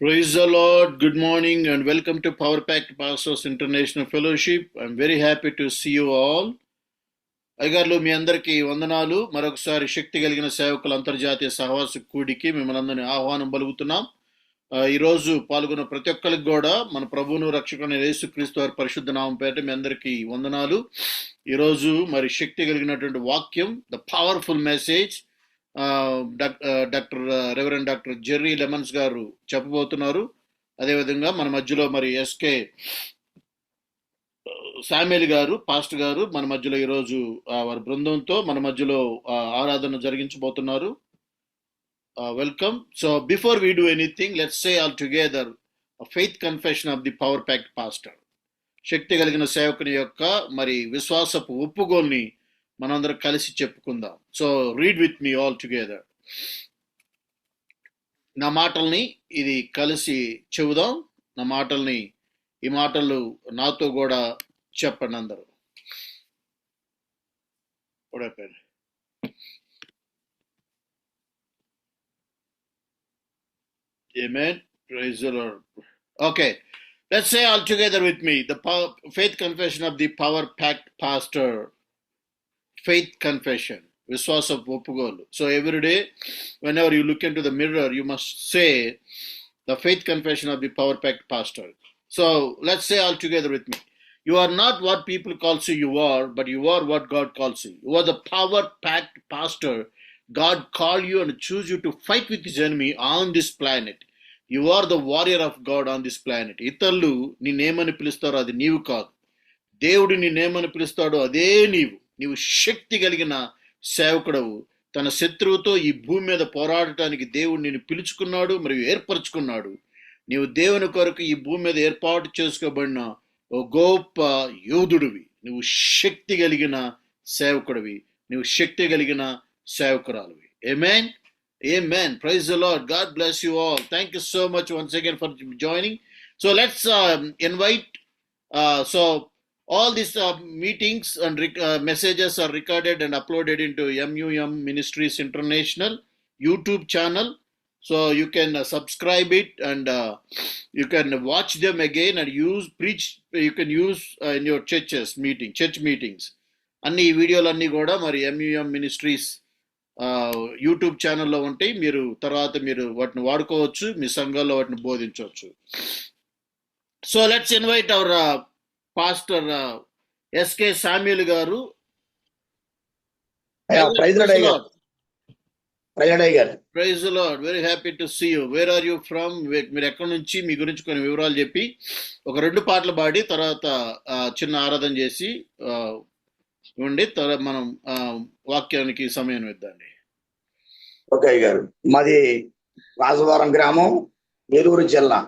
Praise the Lord. Good morning and welcome to Power Pact Pastors International Fellowship. I'm very happy to see you all. అయ్యగారులు మీ అందరికీ వందనాలు. మరొకసారి శక్తి కలిగిన సేవకుల అంతర్జాతీయ సహవాస కూడికి మిమ్మల్ని అందరినీ ఆహ్వానం పలుకుతున్నాం. ఈరోజు పాల్గొన్న ప్రతి ఒక్కరికి కూడా మన ప్రభువును రక్షకుని యేసుక్రీస్తు వారి పరిశుద్ధ నామం పేరిట మీ అందరికీ వందనాలు. ఈరోజు మరి శక్తి కలిగినటువంటి వాక్యం, the powerful message reverend doctor Jerry lemons గారు చెప్పబోతున్నారు. అదేవిధంగా మన మధ్యలో మరి ఎస్కే శామ్యుల్ గారు, పాస్టర్ గారు మన మధ్యలో ఈరోజు వారి బృందంతో మన మధ్యలో ఆరాధన జరిగించబోతున్నారు. Welcome. So before we do anything, let's say all together faith confession of the power pact pastor. శక్తి కలిగిన సేవకుని యొక్క మరి విశ్వాసపు ఒప్పుకోల్ని మనందరం కలిసి చెప్పుకుందాం. So read with me all together. నా మాటల్ని ఇది కలిసి చెబుదాం. ఈ మాటలు నాతో కూడా చెప్పండి అందరూ. Amen. Praise the Lord. Okay. Let's say all together with me the faith confession of the Power Pact Pastor. Faith confession. Viswasa Opugolu. So every day, whenever you look into the mirror, you must say the faith confession of the Power Pact Pastor. So let's say all together with me. You are not what people call you are, but you are what God calls you. You are the Power Pact Pastor. God called you and choose you to fight with his enemy on this planet. You are the warrior of God on this planet. ఇతరులు నిన్నేమని పిలుస్తారో అది నీవు కాదు. దేవుడు నిన్నేమని పిలుస్తాడో అదే నీవు శక్తి కలిగిన సేవకుడవు. తన శత్రువుతో ఈ భూమి మీద పోరాడటానికి దేవుడు నిన్ను పిలుచుకున్నాడు మరియు ఏర్పరచుకున్నాడు. నీవు దేవుని కొరకు ఈ భూమి మీద ఏర్పాటు చేసుకోబడిన ఓ గొప్ప యోధుడివి. నువ్వు శక్తి కలిగిన సేవకుడివి. నువ్వు శక్తి కలిగిన సేవకురాలివి. Amen. Amen. Praise the Lord. God bless you all. Thank you so much once again for joining. So let's invite. So all these meetings and messages are recorded and uploaded into MUM Ministries International YouTube channel. So you can subscribe it and you can watch them again and you can use in your church meetings. అన్ని వీడియోలు అన్నీ కూడా మరి MUM Ministries YouTube ఛానల్లో ఉంటాయి. మీరు వాటిని వాడుకోవచ్చు, మీ సంఘాల్లో వాటిని బోధించవచ్చు. So let's invite our pastor SK Samuel గారు. Praise the lord. Very happy to see you. Where are you from? మీరు ఎక్కడి నుంచి, మీ గురించి కొన్ని వివరాలు చెప్పి ఒక 2 పాటలు పాడి తర్వాత చిన్న ఆరాధన చేసి ఉండి తర్వాత మనం వాక్యానికి సమయం ఇద్దండి. ఓకే గారు, మాది రాజవరం గ్రామం, ఏలూరు జిల్లా.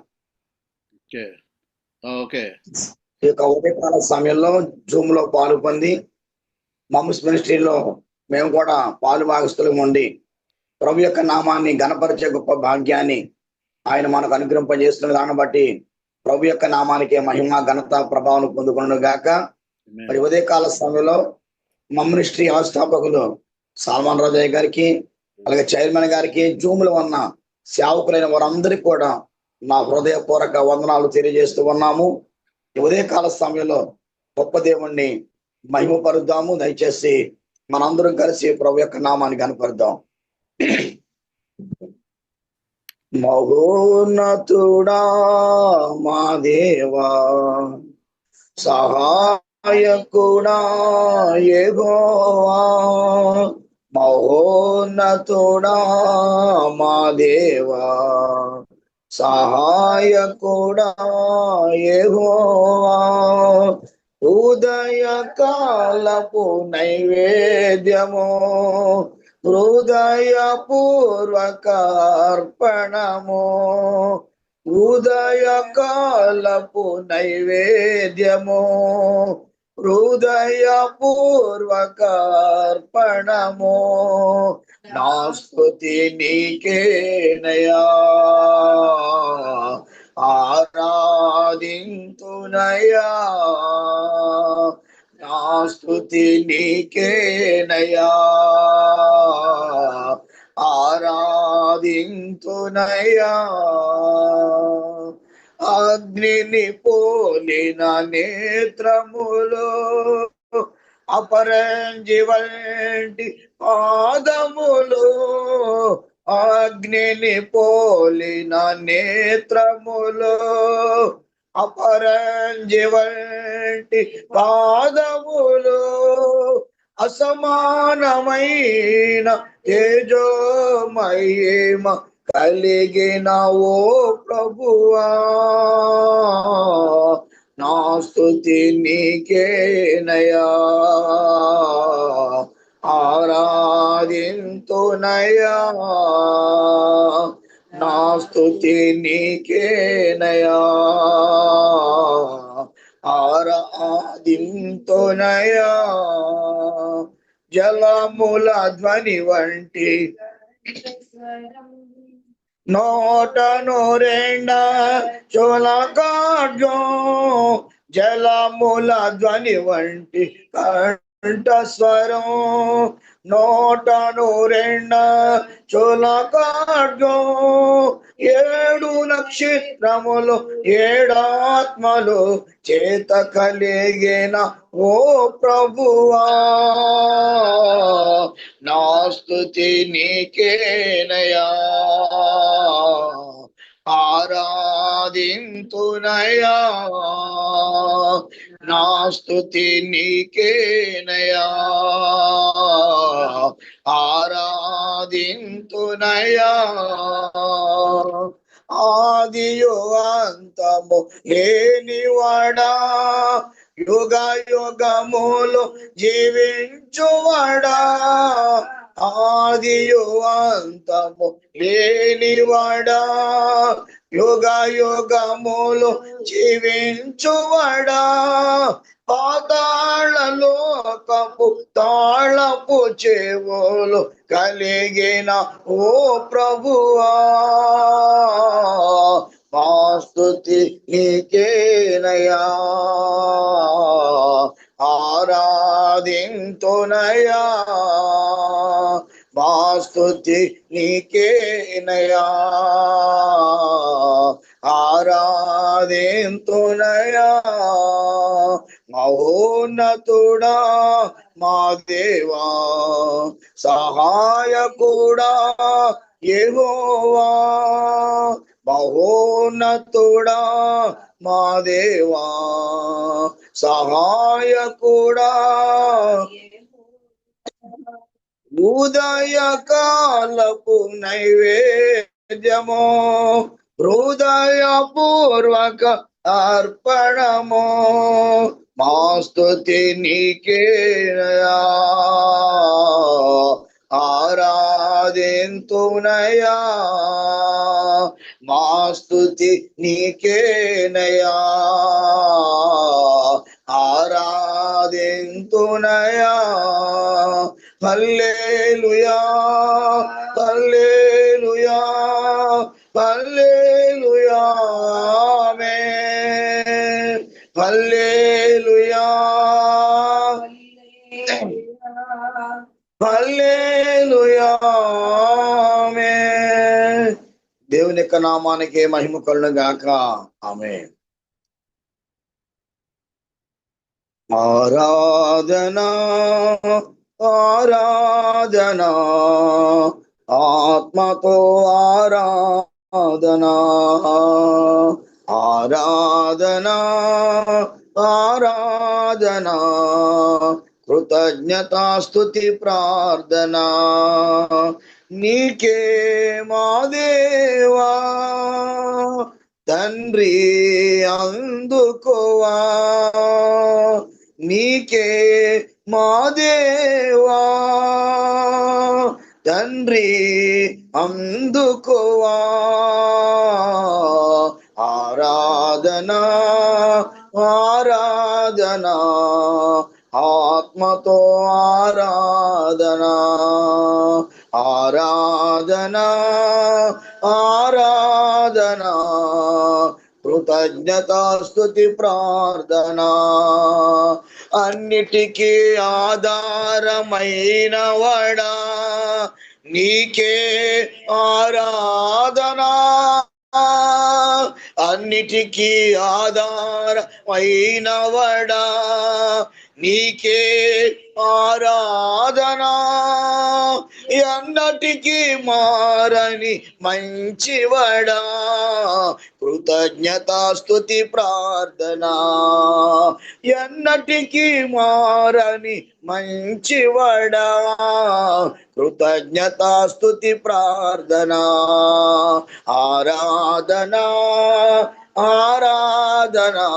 ఓకే. ఈ యొక్క ఉదయకాల సమయంలో జూమ్ లో పాలు పొంది మమ్స్ మినిస్ట్రీలో మేము కూడా పాలు భాగస్తులం ఉండి ప్రభు యొక్క నామాన్ని గణపరిచే గొప్ప భాగ్యాన్ని ఆయన మనకు అనుగ్రహింపజేస్తున్న దాన్ని బట్టి ప్రభు యొక్క నామానికి మహిమ ఘనత ప్రభావం పొందుకును గాక. మరి ఉదయకాల సమయంలో మమ్ మినిస్ట్రీ వ్యవస్థాపకులు సల్మాన్ రాజయ్య గారికి, అలాగే చైర్మన్ గారికి, జూమ్ లో ఉన్న సేవకులైన వారందరికీ కూడా నా హృదయపూర్వక వందనాలు తెలియజేస్తూ ఉన్నాము. ఉదయకాల సమయంలో గొప్ప దేవుణ్ణి మహిమపరుద్దాము. దయచేసి మనందరం కలిసి ప్రభు యొక్క నామాన్ని కనపరుద్దాం. మహోన్నతుడా మా దేవా, సహాయకుడా యెహోవా, మహోన్నతుడా మా దేవా, సహాయకుడా యెహోవా, ఉదయకాలపు నైవేద్యము, హృదయపూర్వక అర్పణము, ఉదయకాలపు నైవేద్యము, హృదయపూర్వక అర్పణము, నా స్తుతి నీకేనయా, ఆరాధింతునయా, నా స్తుతి నీకేనయా, ఆరాధింతునయ్యా. అగ్నిని పోలిన నేత్రములో అపరంజి వంటి పాదములు, అగ్నిని పోలిన నేత్రములు, అపరంజి వంటి పాదములు, అసమానమైన తేజోమహిమ కలిగిన ఓ ప్రభువా, నా స్తుతి నీకేనయా. ఆరాధింతునయా, నా స్తుతి నీకేనయా. ఆరాధింతునయా. జలముల ధ్వని వంటి నోటను రెండ చోళకాడ్యం, జలముల ధ్వని వంటి కంఠస్వరం, నోటను రెండ చోళకాడ్యం, 7 నక్షత్రములు 7 ఆత్మలు చేత కలిగిన ఓ ప్రభువా, నా స్తుతి నీకేనయా. ఆరాధింతునయా, నా స్తుతి నీకేనయా. ఆరాధింతునయా. ఆదియు అంతము లేనివాడా, యుగ యుగములు జీవించువాడా, ఆదియు అంతము లేనివాడా, యుగ యుగములు జీవించువాడా, పాతాళ లోకపు తాళపు చెవులు కలిగిన ఓ ప్రభువా, మా స్తుతి నీకేనయా. ఆరాధింతునయా, మా స్తుతి నీకేనయా. ఆరాధింతునయా. మహోన్నతుడా మా దేవా, సహాయకుడా యెహోవా, మహోన్నతుడా మా దేవా, సహాయకుడా, ఉదయకాలపు నైవేద్యము, హృదయపూర్వక అర్పణము, మా స్తుతి నీకేనయా. ఆరాధింతునయా, మా స్తుతి నీకేనయా. ఆరాధింతునయా. హల్లెలూయా, హల్లెలూయా, హల్లెలూయా, ఆమేన్. హల్లెలూయా, హల్లెలూయా, ఆమేన్. దేవుని యొక్క నామానికి మహిమ కలుగును గాక. ఆమేన్. ఆరాధనా, ఆరాధనా, ఆత్మతో ఆరాధనా, ఆరాధనా, ఆరాధనా, కృతజ్ఞతాస్తుతి ప్రార్థనా నీకే మా దేవా. తండ్రి అందుకోవా, నీకే మా దేవా. తండ్రి అందుకోవా. ఆరాధనా, ఆరాధనా, ఆత్మతో ఆరాధనా, ఆరాధనా, ఆరాధనా, కృతజ్ఞతాస్తుతి ప్రార్థనా. అన్నిటికీ ఆధారమైన వాడా, నీకే ఆరాధనా, అన్నిటికీ ఆధారమైనవడా, నీకే ఆరాధనా, ఎన్నటికీ మారని మంచివడా, కృతజ్ఞతా స్తుతి ప్రార్థనా, ఎన్నటికీ మారని మంచివడా, కృతజ్ఞతా స్తుతి ప్రార్థనా, ఆరాధనా ఆరాధనా,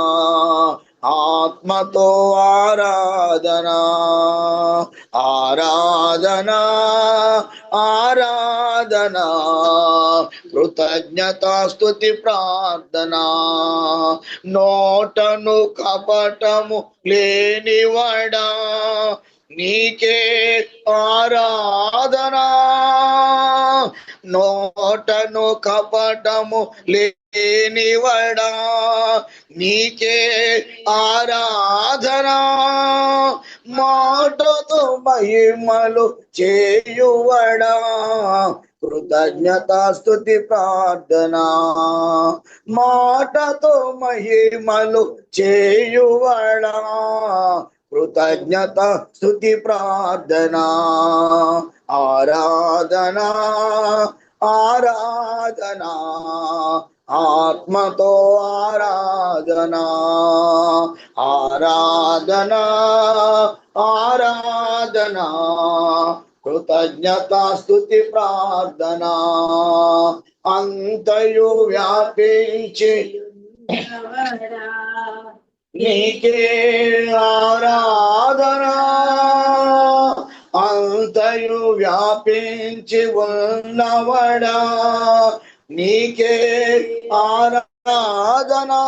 ఆత్మతో ఆరాధనా, ఆరాధనా ఆరాధనా, కృతజ్ఞతా స్తుతి ప్రార్థనా, నోటను కపటము లేనివడా, నీకే ఆరాధనా, నోటను కపటము లేనివడా, నీకే ఆరాధనా, మాటతో మహిమలు చేయువడా, కృతజ్ఞతా స్తుతి ప్రార్థనా, మాటతో మహిమలు చేయువడా, కృతజ్ఞత స్తుతి ప్రార్థనా, ఆరాధనా ఆరాధనా, ఆత్మతో ఆరాధనా, ఆరాధనా ఆరాధనా, కృతజ్ఞతా స్తుతి ప్రార్థనా, అంతయు వ్యాపించి నీకే ఆరాధనా, అంతయు వ్యాపించి ఉన్నవడా, నీకే ఆరాధనా,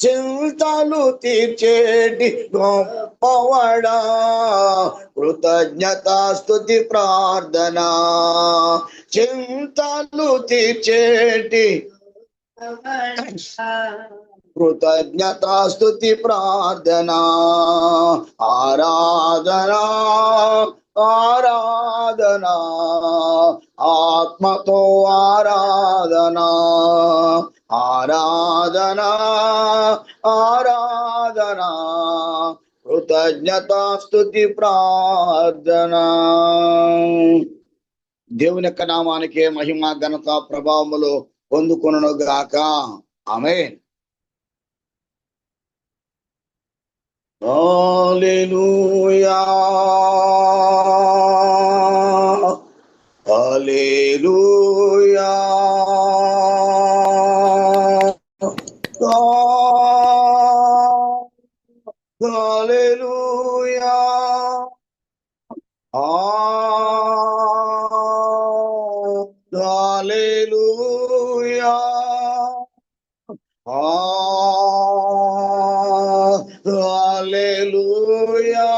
చింతలు తీర్చేటి గొప్పవడా, కృతజ్ఞతా స్తుతి ప్రార్థనా, చింతలు తీర్చేటి కృతజ్ఞతా స్తుతి ప్రార్థనా, ఆరాధనా ఆరాధనా, ఆత్మతో ఆరాధనా, ఆరాధనా ఆరాధనా, కృతజ్ఞతా స్తుతి ప్రార్థనా. దేవుని యొక్క నామానికే మహిమ ఘనత ప్రభావములు పొందుకొనును గాక. ఆమేన్. హల్లెలూయా హల్లెలూయా హల్లెలూయా హల్లెలూయా హల్లెలూయా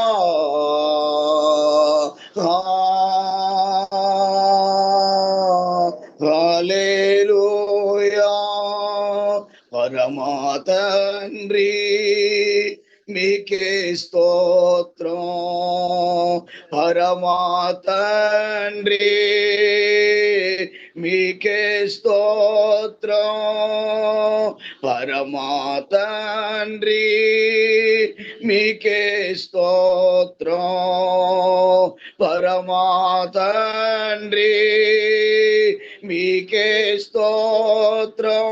హల్లెలూయా, పరమా తండ్రి మీకే స్తోత్రం, పరమా తండ్రి మీకే స్తోత్రం, పరమా తండ్రి మీకే స్తోత్రం, పరమా తండ్రి మీకే స్తోత్రం,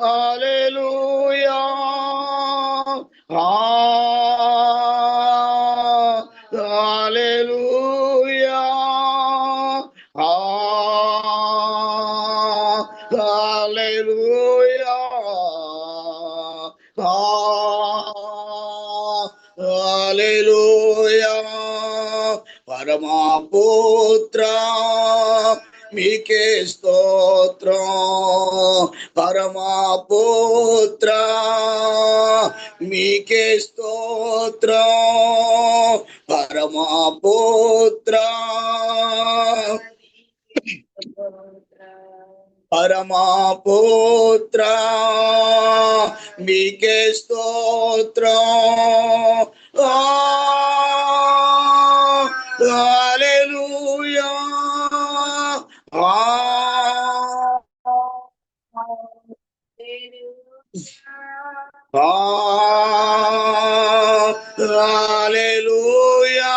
హల్లెలూయా హల్లెలూయా హల్లెలూయా హల్లెలూయా, పరమా పుత్ర మీకే స్తోత్రం, పరమా పుత్ర మీకే స్తోత్రం, పరమా పుత్ర పరమా పుత్ర మీకే స్తోత్రం, హల్లెలూయా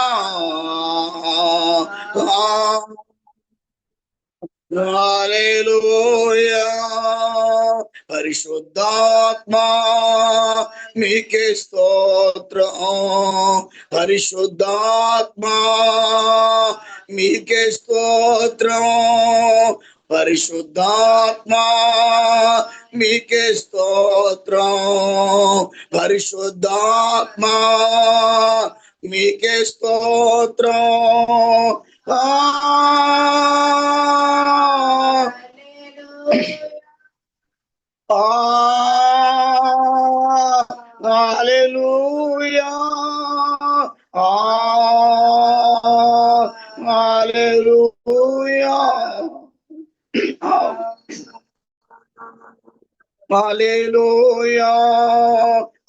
హల్లెలూయా పరిశుద్ధాత్మా మీకే స్తోత్రం పరిశుద్ధాత్మా మీకే స్తోత్రం పరిశుద్ధాత్మా మీకే స్తోత్రం పరిశుద్ధాత్మా మీకే స్తోత్రం హల్లెలూయా హల్లెలూయా హల్లెలూయా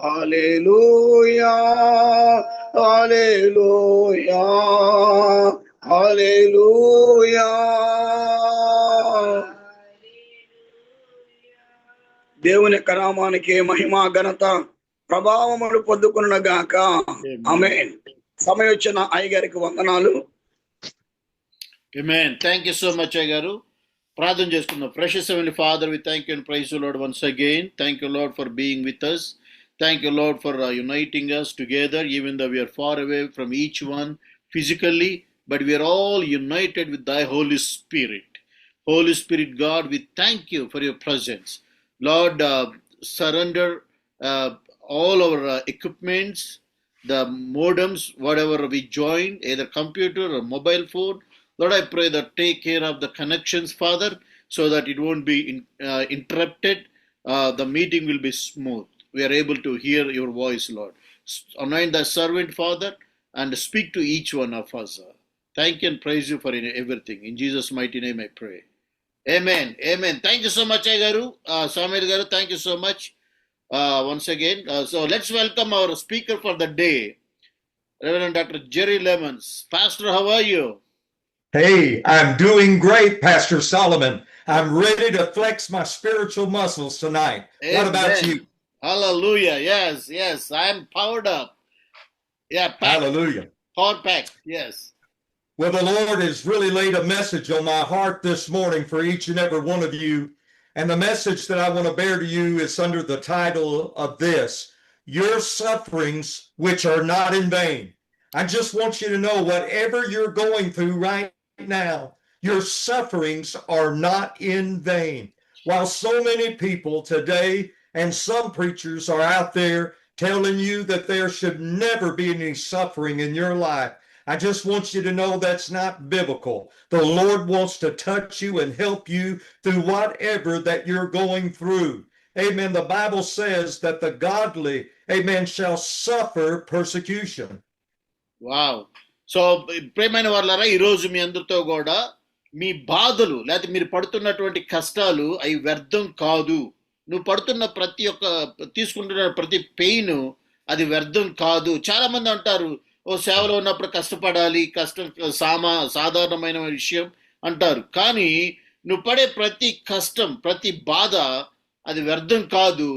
హల్లెలూయా హల్లెలూయా హల్లెలూయా దేవుని యొక్క నామానికి మహిమ ఘనత ప్రభావములు పొందుకున్న గాక ఆమేన్. సమయం వచ్చిన అయ్యగారికి వందనాలు. Amen. Thank you so much, Aygaru. ప్రార్థన చేసుకుందాం. Precious Heavenly Father, we thank you and praise you, Lord, once again. Thank you, Lord, for being with us. Thank you, Lord, for uniting us together, even though we are far away from each one physically, but we are all united with thy Holy Spirit. Holy Spirit, God, we thank you for your presence. Lord, surrender all our equipments, the modems, whatever we join, either computer or mobile phone. Lord, I pray that take care of the connections, Father, so that it won't be interrupted. The meeting will be smooth. We are able to hear your voice, Lord. Anoint thy servant, Father, and speak to each one of us. Thank you and praise you for everything. In Jesus' mighty name I pray. Amen. Amen. Thank you so much, Aygaru. Samir Garu, thank you so much once again. So let's welcome our speaker for the day, Reverend Dr. Jerry Lemons. Pastor, how are you? Hey, I'm doing great, Pastor Solomon. I'm ready to flex my spiritual muscles tonight. What about Amen. you? Hallelujah. Yes, yes. I'm powered up. Yeah, packed. Hallelujah. Power packed. Yes. Well, the Lord has really laid a message on my heart this morning for each and every one of you. And the message that I want to bear to you is under the title of this: Your Sufferings Which Are Not in Vain. I just want you to know, whatever you're going through right now, your sufferings are not in vain. While so many people today and some preachers are out there telling you that there should never be any suffering in your life, I just want you to know that's not biblical. The Lord wants to touch you and help you through whatever that you're going through. Amen. The Bible says that the godly, amen, shall suffer persecution. Wow. So ప్రేమైన వాళ్ళారా, ఈరోజు మీ అందరితో కూడా మీ బాధలు లేకపోతే మీరు పడుతున్నటువంటి కష్టాలు అవి వ్యర్థం కాదు. నువ్వు పడుతున్న తీసుకుంటున్న ప్రతి పెయిన్ అది వ్యర్థం కాదు. చాలా మంది అంటారు, ఓ సేవలో ఉన్నప్పుడు కష్టపడాలి, కష్టం సాధారణమైన విషయం అంటారు. కానీ నువ్వు పడే ప్రతి కష్టం, ప్రతి బాధ అది వ్యర్థం కాదు.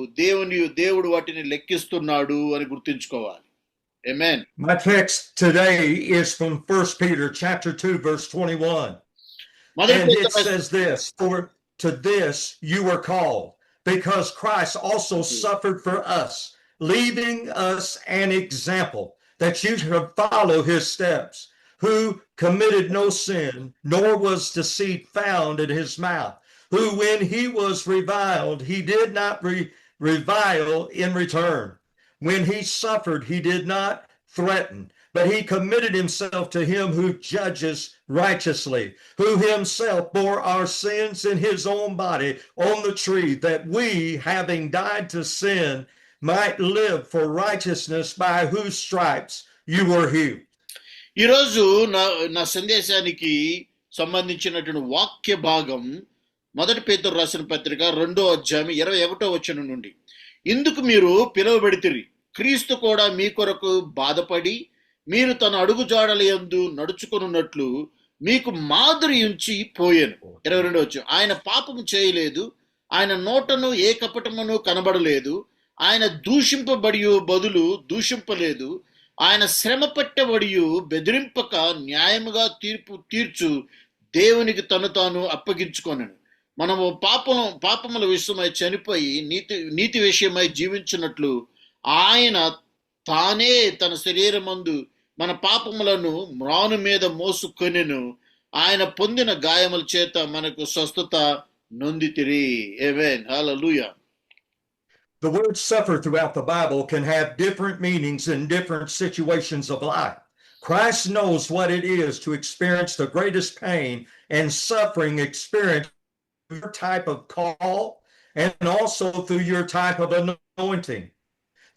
దేవుడు వాటిని లెక్కిస్తున్నాడు అని గుర్తుంచుకోవాలి. Amen. My text today is from 1 Peter chapter 2, verse 21. And it says this: For to this you were called, because Christ also suffered for us, leaving us an example, that you should follow his steps, who committed no sin, nor was deceit found in his mouth, who when he was reviled, he did not revile in return. When he suffered, he did not threaten, but he committed himself to him who judges righteously, who himself bore our sins in his own body on the tree, that we, having died to sin, might live for righteousness, by whose stripes you were healed. ఈరోజు నా సందేశానికి సంబంధించినటువంటి వాక్య భాగం 1 పేతురు రాసిన పత్రిక 2వ అధ్యాయం 21వ వచనం నుండి. ఇందుకు మీరు పిలువబడితిరి, క్రీస్తు కూడా మీ కొరకు బాధపడి మీరు తన అడుగుజాడల యందు నడుచుకొనున్నట్లు మీకు మాదిరి ఉంచి పోయాను. 22వ వచనం. ఆయన పాపము చేయలేదు, ఆయన నోటను ఏ కపటమును కనబడలేదు, ఆయన దూషింపబడి బదులు దూషింపలేదు, ఆయన శ్రమ పట్టబడి బెదిరింపక న్యాయముగా తీర్చు దేవునికి తను తాను అప్పగించుకొనెను. మనము పాపముల విషయమై చనిపోయి నీతి విషయమై జీవించినట్లు ఆయన తానే తన శరీరమందు మన పాపములను మ్రాను మీద మోసుకొనెను. ఆయన పొందిన గాయముల చేత మనకు స్వస్థత నొందితిరి. ఆమేన్. హల్లెలూయా. The word suffer throughout the Bible can have different meanings in different situations of life. Christ knows what it is to experience the greatest pain and suffering experienced through your type of call and also through your type of anointing,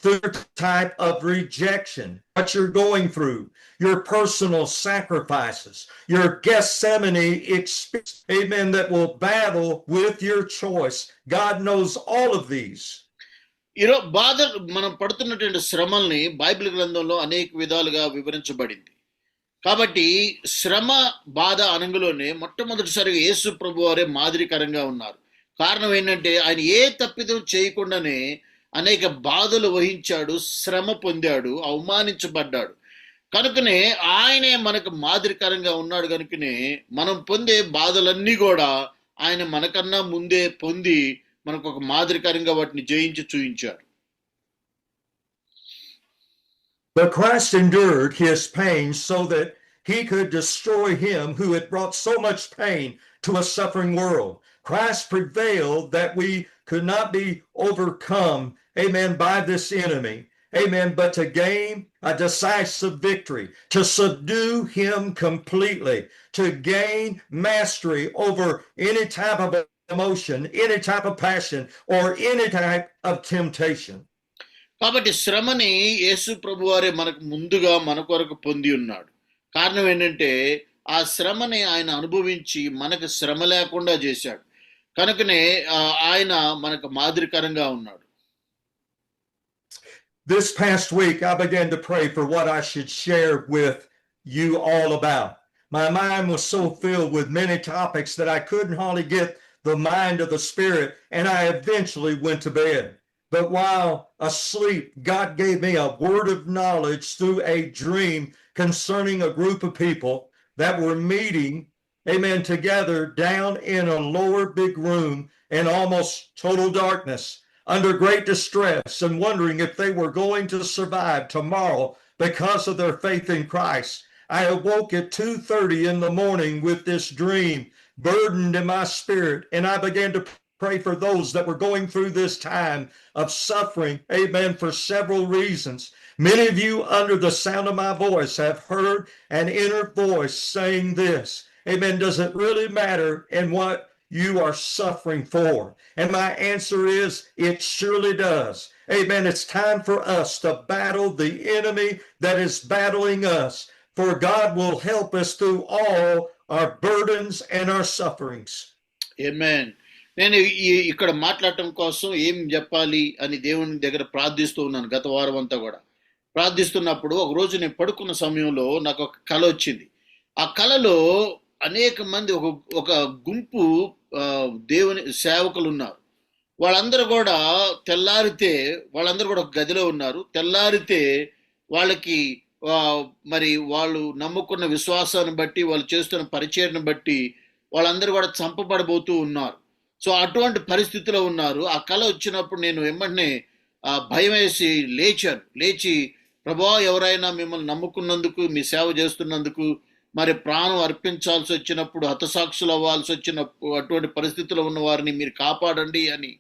through your type of rejection, what you're going through, your personal sacrifices, your Gethsemane experience, amen, that will battle with your choice. God knows all of these. బాధ మనం పడుతున్నటువంటి శ్రమల్ని Bible గ్రంథంలో అనేక విధాలుగా వివరించబడింది. కాబట్టి శ్రమ బాధ అనగలోనే మొట్టమొదటిసారిగా యేసు ప్రభు వారే మాదిరికరంగా ఉన్నారు. కారణం ఏంటంటే ఆయన ఏ తప్పిదం చేయకుండానే అనేక బాధలు వహించాడు, శ్రమ పొందాడు, అవమానించబడ్డాడు. కనుకనే ఆయనే మనకు మాదిరికరంగా ఉన్నాడు. కనుకనే మనం పొందే బాధలన్నీ కూడా ఆయన మనకన్నా ముందే పొంది మనకు ఒక మాదిరికరంగా వాటిని జయించి చూయించాడు. But Christ endured his pain so that he could destroy him who had brought so much pain to a suffering world. Christ prevailed that we could not be overcome, amen, by this enemy, amen, but to gain a decisive victory, to subdue him completely, to gain mastery over any type of emotion, any type of passion, or any type of temptation. కాబట్టి శ్రమని యేసు ప్రభు వారే మనకు ముందుగా మన కొరకు పొంది ఉన్నాడు. కారణం ఏంటంటే ఆ శ్రమని ఆయన అనుభవించి మనకు శ్రమ లేకుండా చేశాడు. కనుకనే ఆయన మనకు మాదిరికరంగా ఉన్నాడు. This past week I began to pray for what I should share with you all about. My mind was so filled with many topics that I couldn't hardly get the mind of the Spirit, and I eventually went to bed. But while asleep, God gave me a word of knowledge through a dream concerning a group of people that were meeting, amen, together down in a lower big room in almost total darkness, under great distress, and wondering if they were going to survive tomorrow because of their faith in Christ. I awoke at 2:30 in the morning with this dream burdened in my spirit, and I began to pray for those that were going through this time of suffering, amen, for several reasons. Many of you under the sound of my voice have heard an inner voice saying this, amen, does it really matter in what you are suffering for? And my answer is, it surely does. Amen. It's time for us to battle the enemy that is battling us, for God will help us through all our burdens and our sufferings. Amen. నేను ఇక్కడ మాట్లాడటం కోసం ఏం చెప్పాలి అని దేవుని దగ్గర ప్రార్థిస్తూ ఉన్నాను గత వారం అంతా కూడా. ప్రార్థిస్తున్నప్పుడు ఒక రోజు నేను పడుకున్న సమయంలో నాకు ఒక కల వచ్చింది. ఆ కలలో అనేక మంది ఒక గుంపు దేవుని సేవకులు ఉన్నారు. వాళ్ళందరూ కూడా వాళ్ళందరూ కూడా ఒక గదిలో ఉన్నారు. తెల్లారితే వాళ్ళకి మరి వాళ్ళు నమ్ముకున్న విశ్వాసాన్ని బట్టి, వాళ్ళు చేస్తున్న పరిచర్ను బట్టి వాళ్ళందరూ కూడా చంపబడబోతూ ఉన్నారు. సో అటువంటి పరిస్థితిలో ఉన్నారు. ఆ కళ వచ్చినప్పుడు నేను వెంటనే భయం వేసి లేచి ప్రభువా, ఎవరైనా మిమ్మల్ని నమ్ముకున్నందుకు, మీ సేవ చేస్తున్నందుకు, మరి ప్రాణం అర్పించాల్సి వచ్చినప్పుడు, హతసాక్షులు అవ్వాల్సి వచ్చినప్పుడు, అటువంటి పరిస్థితిలో ఉన్న వారిని మీరు కాపాడండి అని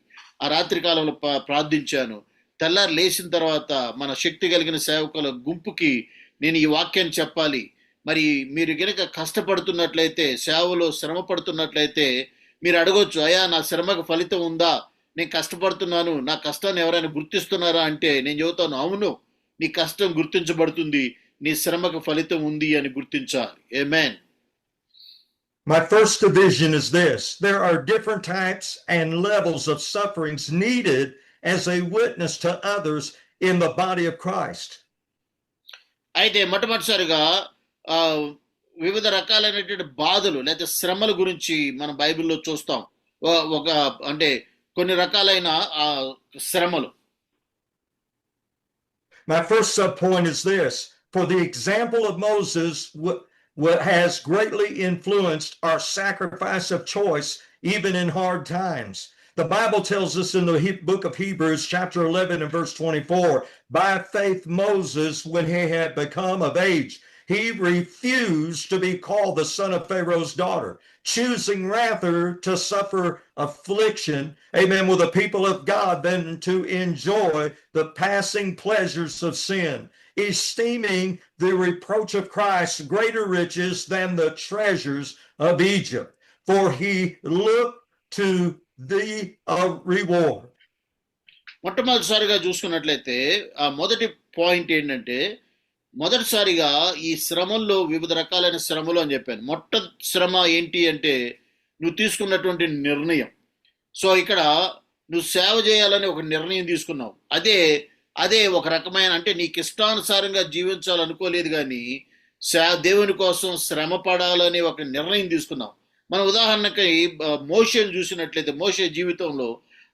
ఆ రాత్రి కాలంలో ప్రార్థించాను. తెల్లారి లేచిన తర్వాత మన శక్తి కలిగిన సేవకుల గుంపుకి నేను ఈ వాక్యాన్ని చెప్పాలి. మరి మీరు గనక కష్టపడుతున్నట్లయితే, సేవలో శ్రమ పడుతున్నట్లయితే మీరు అడగొచ్చు, అయ్యా నా శ్రమకు ఫలితం ఉందా, నేను కష్టపడుతున్నాను, నా కష్టాన్ని ఎవరైనా గుర్తిస్తున్నారా అంటే నేను చెబుతాను, అవును, నీ కష్టం గుర్తించబడుతుంది, నీ శ్రమకు ఫలితం ఉంది అని గుర్తించాలి. ఆమేన్. My first division is this: there are different types and levels of sufferings needed as a witness to others in the body of Christ. అయితే మొట్టమొదటిసారిగా వివిధ రకాలైనటువంటి బాధలు లేదా శ్రమల గురించి మనం బైబిల్లో చూస్తాం. అంటే కొన్ని రకాలైన శ్రమలు. My first subpoint is this: for the example of Moses has greatly influenced our sacrifice of choice, even in hard times. The Bible tells us in the book of Hebrews, chapter 11 and verse 24, by faith Moses, when he had become of age, he refused to be called the son of Pharaoh's daughter, choosing rather to suffer affliction, amen, with the people of God than to enjoy the passing pleasures of sin, esteeming the reproach of Christ greater riches than the treasures of Egypt, for he looked to the reward. మొట్టమొదటిసారిగా చూసుకున్నట్లయితే ఆ మొదటి point ఏంటంటే, మొదటిసారిగా ఈ శ్రమల్లో వివిధ రకాలైన శ్రమలు అని చెప్పాను. శ్రమ ఏంటి అంటే నువ్వు తీసుకున్నటువంటి నిర్ణయం. సో ఇక్కడ నువ్వు సేవ చేయాలని ఒక నిర్ణయం తీసుకున్నావు. అదే ఒక రకమైన, అంటే నీకు ఇష్టానుసారంగా జీవించాలనుకోలేదు, కానీ దేవుని కోసం శ్రమ పడాలని ఒక నిర్ణయం తీసుకున్నావు. మన ఉదాహరణకి మోషేను చూసినట్లయితే, మోషే జీవితంలో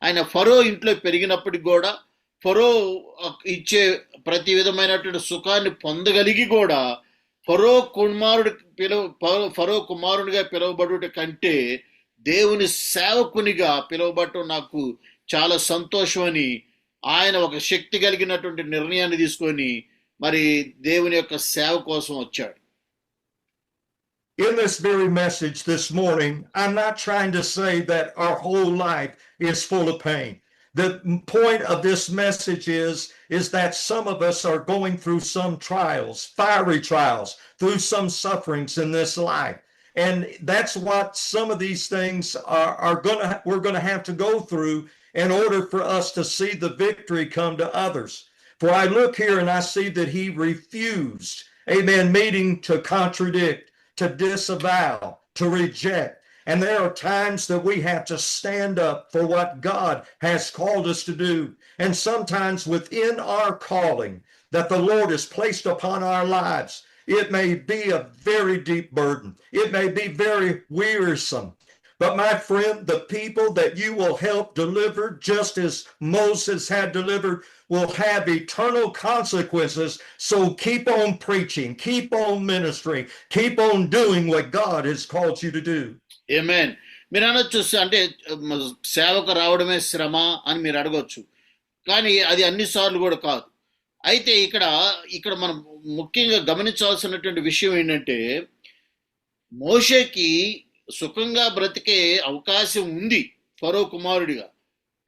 ఆయన ఫరో ఇంట్లో పెరిగినప్పటికి కూడా, ఫరో ఇచ్చే ప్రతి విధమైనటువంటి సుఖాన్ని పొందగలిగి కూడా ఫరో కుమారుడిగా పిలువబడుట కంటే దేవుని సేవకునిగా పిలువబడటం నాకు చాలా సంతోషం అని ఆయన ఒక శక్తి కలిగినటువంటి నిర్ణయాన్ని తీసుకొని మరి దేవుని యొక్క సేవ కోసం వచ్చాడు. In this very message this morning, I'm not trying to say that our whole life is full of pain. The point of this message is that some of us are going through some trials, fiery trials, through some sufferings in this life. And that's what some of these things we're going to have to go through in order for us to see the victory come to others. For I look here and I see that he refused, amen, meaning to contradict, to disavow, to reject. And there are times that we have to stand up for what God has called us to do. And sometimes within our calling that the Lord has placed upon our lives, it may be a very deep burden. It may be very wearisome. But my friend, the people that you will help deliver, just as Moses had delivered, will have eternal consequences. So keep on preaching, keep on ministering, keep on doing what God has called you to do. Amen. మీరు అనొచ్చు, అంటే సేవకు రావడమే శ్రమ అని మీరు అడగొచ్చు, కానీ అది అన్నిసార్లు కూడా కాదు. అయితే ఇక్కడ మనం ముఖ్యంగా గమనించాల్సినటువంటి విషయం ఏంటంటే, మోషేకి సుఖంగా బ్రతికే అవకాశం ఉంది ఫరో కుమారుడిగా,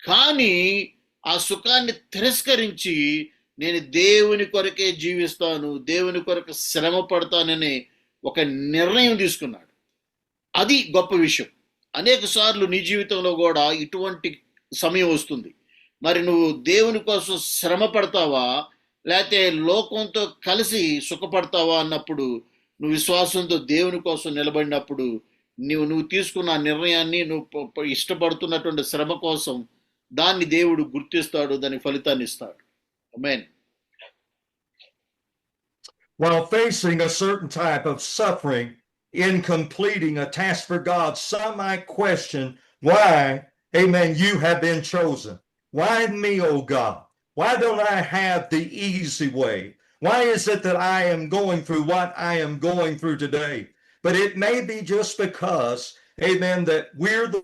కానీ ఆ సుఖాన్ని తిరస్కరించి నేను దేవుని కొరకే జీవిస్తాను, దేవుని కొరకు శ్రమ పడతాననే ఒక నిర్ణయం తీసుకున్నాడు. అది గొప్ప విషయం. అనేక సార్లు నీ జీవితంలో కూడా ఇటువంటి సమయం వస్తుంది. మరి నువ్వు దేవుని కోసం శ్రమ పడతావా, లేకపోతే లోకంతో కలిసి సుఖపడతావా అన్నప్పుడు, నువ్వు విశ్వాసంతో దేవుని కోసం నిలబడినప్పుడు నువ్వు తీసుకున్న నిర్ణయాన్ని, నువ్వు ఇష్టపడుతున్నటువంటి శ్రమ కోసం దాన్ని దేవుడు గుర్తిస్తాడు, దాని ఫలితాన్ని ఇస్తాడు. ఆమేన్. While facing a certain type of suffering in completing a task for God, some might question why, amen, you have been chosen. Why me, oh God? Why don't I have the easy way? Why is it that I am going through what I am going through today? But it may be just because, amen, that we're the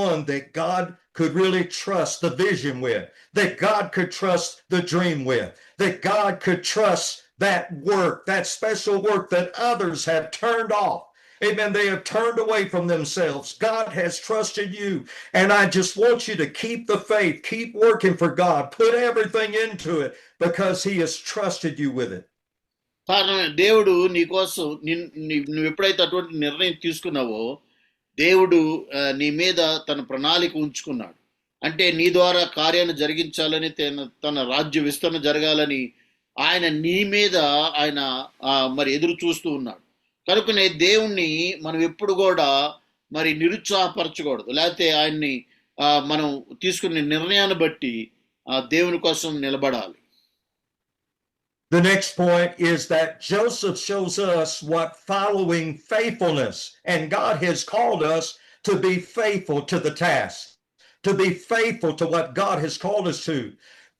one that God could really trust the vision with, that God could trust the dream with, that God could trust that work, that special work that others have turned off. Amen. They have turned away from themselves. God has trusted you. And I just want you to keep the faith, keep working for God, put everything into it because he has trusted you with it. దేవుడు నీ కోసం నువ్వు ఎప్పుడైతే అటువంటి నిర్ణయం తీసుకున్నావో, దేవుడు నీ మీద తన ప్రణాళిక ఉంచుకున్నాడు. అంటే నీ ద్వారా కార్యాన్ని జరిగించాలని, తన రాజ్య విస్తరణ జరగాలని ఆయన నీ మీద మరి ఎదురు చూస్తూ ఉన్నాడు. కనుకనే దేవుణ్ణి మనం ఎప్పుడు కూడా మరి నిరుత్సాహపరచకూడదు, లేకపోతే ఆయన్ని మనం తీసుకునే నిర్ణయాన్ని బట్టి దేవుని కోసం నిలబడాలి. The next point is that Joseph shows us what following faithfulness, and God has called us to be faithful to the task, to be faithful to what God has called us to.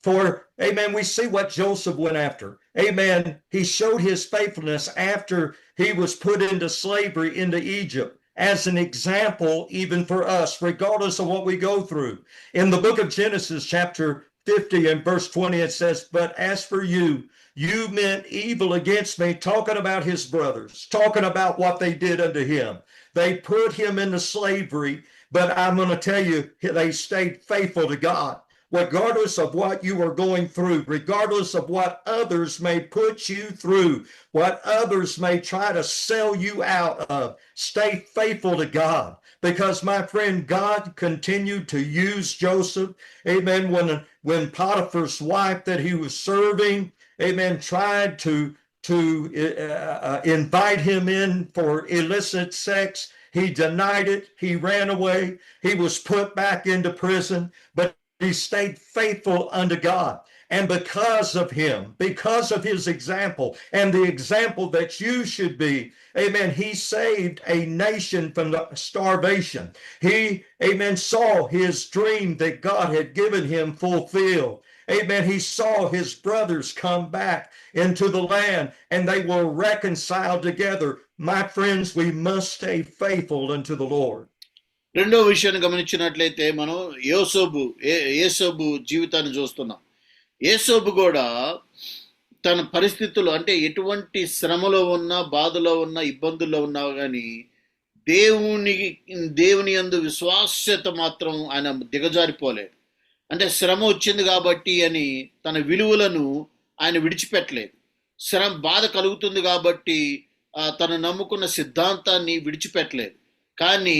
For, amen, we see what Joseph went after. Amen. He showed his faithfulness after he was put into slavery into Egypt as an example even for us, regardless of what we go through. In the book of Genesis, chapter 50 and verse 20, it says, "But as for you, you meant evil against me," talking about his brothers, talking about what they did unto him. They put him into slavery, but I'm going to tell you, they stayed faithful to God. Regardless of what you are going through, regardless of what others may put you through, what others may try to sell you out of, stay faithful to God. Because, my friend, God continued to use Joseph. Amen. When Potiphar's wife that he was serving, amen, tried to invite him in for illicit sex, he denied it. He ran away. He was put back into prison, but he stayed faithful unto God. And because of him, because of his example and the example that you should be, amen, he saved a nation from the starvation. He, amen, saw his dream that God had given him fulfilled. Amen. He saw his brothers come back into the land and they were reconciled together. My friends, we must stay faithful unto the Lord. రెండో విషయాన్ని గమనించినట్లయితే మనం యేసోబు జీవితాన్ని చూస్తున్నాం. యేసోబు కూడా తన పరిస్థితులు, అంటే ఎటువంటి శ్రమలో ఉన్నా, బాధలో ఉన్నా, ఇబ్బందుల్లో ఉన్నా కానీ దేవుని యందు విశ్వాస్యత మాత్రం ఆయన దిగజారిపోలేదు. అంటే శ్రమ వచ్చింది కాబట్టి అని తన విలువలను ఆయన విడిచిపెట్టలేదు. బాధ కలుగుతుంది కాబట్టి తను నమ్ముకున్న సిద్ధాంతాన్ని విడిచిపెట్టలేదు. కానీ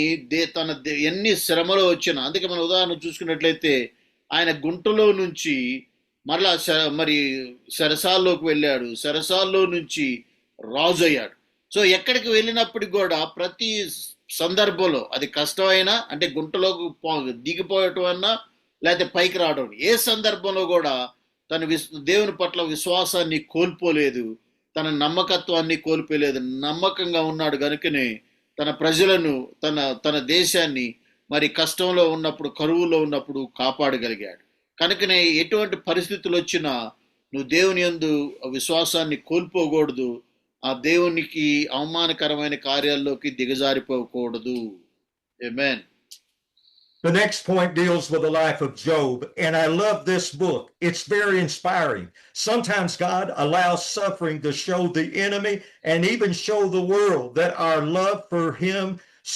ఎన్ని శ్రమలో వచ్చినా, అందుకే మన ఉదాహరణ చూసుకున్నట్లయితే ఆయన గుంటలో నుంచి మరలా మరి సరసాల్లోకి వెళ్ళాడు, సరసాల్లో నుంచి రాజు అయ్యాడు. సో ఎక్కడికి వెళ్ళినప్పటికి కూడా ప్రతి సందర్భంలో అది కష్టమైనా, అంటే గుంటలోకి దిగిపోవటం అన్నా లేకపోతే పైకి రావడం, ఏ సందర్భంలో కూడా తన దేవుని పట్ల విశ్వాసాన్ని కోల్పోలేదు, తన నమ్మకత్వాన్ని కోల్పోలేదు. నమ్మకంగా ఉన్నాడు కనుకనే తన ప్రజలను, తన దేశాన్ని మరి కష్టంలో ఉన్నప్పుడు, కరువులో ఉన్నప్పుడు కాపాడగలిగాడు. కనుకనే ఎటువంటి పరిస్థితులు వచ్చినా నువ్వు దేవుని యందు విశ్వాసాన్ని కోల్పోకూడదు. ఆ దేవునికి అవమానకరమైన కార్యాల్లోకి దిగజారిపోకూడదు. ఆమేన్. The next point deals with the life of Job, and I love this book. It's very inspiring. Sometimes God allows suffering to show the enemy and even show the world that our love for him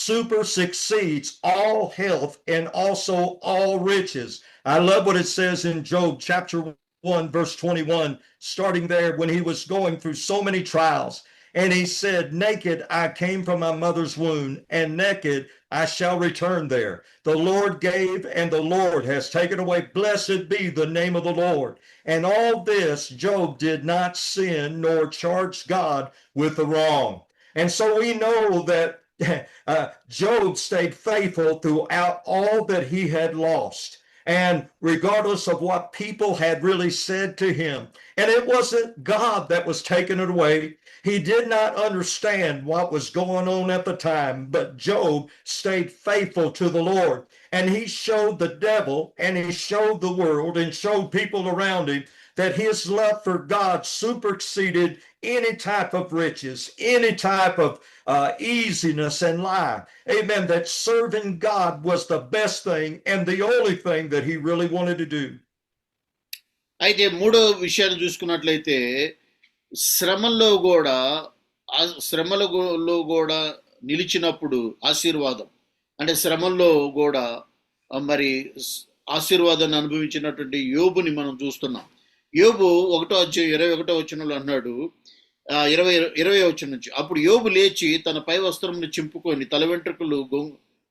supersedes all health and also all riches. I love what it says in Job chapter 1 verse 21, starting there, when he was going through so many trials. And he said, "Naked I came from my mother's womb, and naked I shall return there. The Lord gave, and the Lord has taken away. Blessed be the name of the Lord." And all this, Job did not sin nor charge God with the wrong. And so we know that Job stayed faithful throughout all that he had lost. And regardless of what people had really said to him, and it wasn't God that was taking it away. He did not understand what was going on at the time, but Job stayed faithful to the Lord. And he showed the devil, and he showed the world, and showed people around him that his love for God superseded any type of riches, any type of easiness in life. Amen. That serving God was the best thing and the only thing that he really wanted to do. అయితే మూడో విషయాన్ని చూసుకున్నట్లయితే శ్రమల్లో కూడా నిలిచినప్పుడు ఆశీర్వాదం, అంటే శ్రమల్లో కూడా మరి ఆశీర్వాదాన్ని అనుభవించినటువంటి యోబుని మనం చూస్తున్నాం. యోబు 1:21 అన్నాడు, 20 నుంచి, "అప్పుడు యోబు లేచి తన పై వస్త్రమును చింపుకొని తల వెంట్రుకలు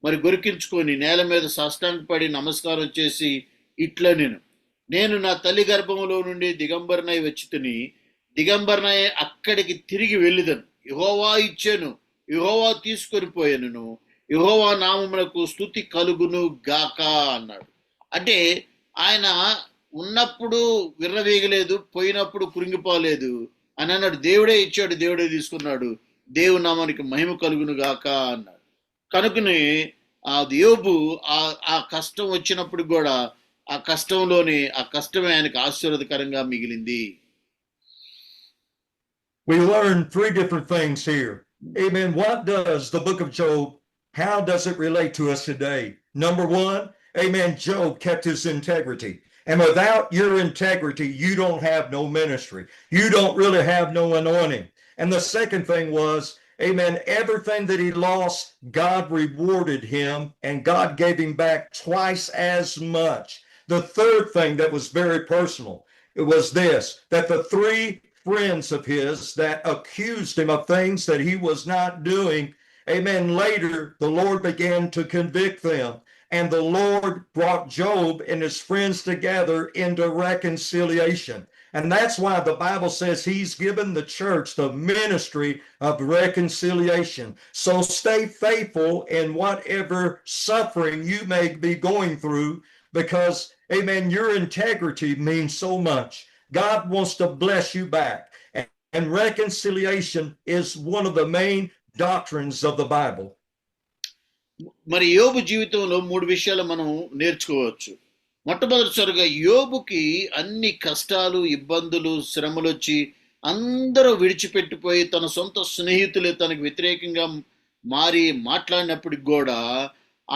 మరి గొరికించుకొని నేల మీద సాష్టాంగపడి నమస్కారం చేసి ఇట్లా నేను నా తల్లి గర్భములో నుండి దిగంబరనై వచ్చి తిని దిగంబరనై అక్కడికి తిరిగి వెళ్ళిదను. యెహోవా ఇచ్చాను, యెహోవా తీసుకొని పోయాను, యెహోవా నామమునకు స్తుతి కలుగును గాక" అన్నాడు. అంటే ఆయన ఉన్నప్పుడు విర్రవీగలేదు, పోయినప్పుడు కురింగిపోలేదు అని అన్నాడు. దేవుడే ఇచ్చాడు, దేవుడే తీసుకున్నాడు, దేవుని నామానికి మహిమ కలుగును గాక అన్నాడు. కనుకనే ఆ యోబు ఆ కష్టం వచ్చినప్పుడు కూడా ఆ కష్టంలోనే ఆ కష్టమే ఆయనకు ఆశీర్వాదకరంగా మిగిలింది. We learn three different things here. Amen. What does the book of Job, how does it relate to us today? Number one, amen, Job kept his integrity. And without your integrity, you don't have no ministry. You don't really have no anointing. And the second thing was, amen, everything that he lost, God rewarded him and God gave him back twice as much. The third thing that was very personal, it was this, that the three friends of his that accused him of things that he was not doing, amen, later the Lord began to convict them. And the Lord brought Job and his friends together into reconciliation. And that's why the Bible says he's given the church the ministry of reconciliation. So stay faithful in whatever suffering you may be going through, because, amen, your integrity means so much. God wants to bless you back. And reconciliation is one of the main doctrines of the Bible. మరి యోబు జీవితంలో 3 విషయాలు మనం నేర్చుకోవచ్చు. మొట్టమొదటిసారిగా యోబుకి అన్ని కష్టాలు, ఇబ్బందులు, శ్రమలు వచ్చి అందరూ విడిచిపెట్టిపోయి తన సొంత స్నేహితులే తనకు వ్యతిరేకంగా మారి మాట్లాడినప్పటికి కూడా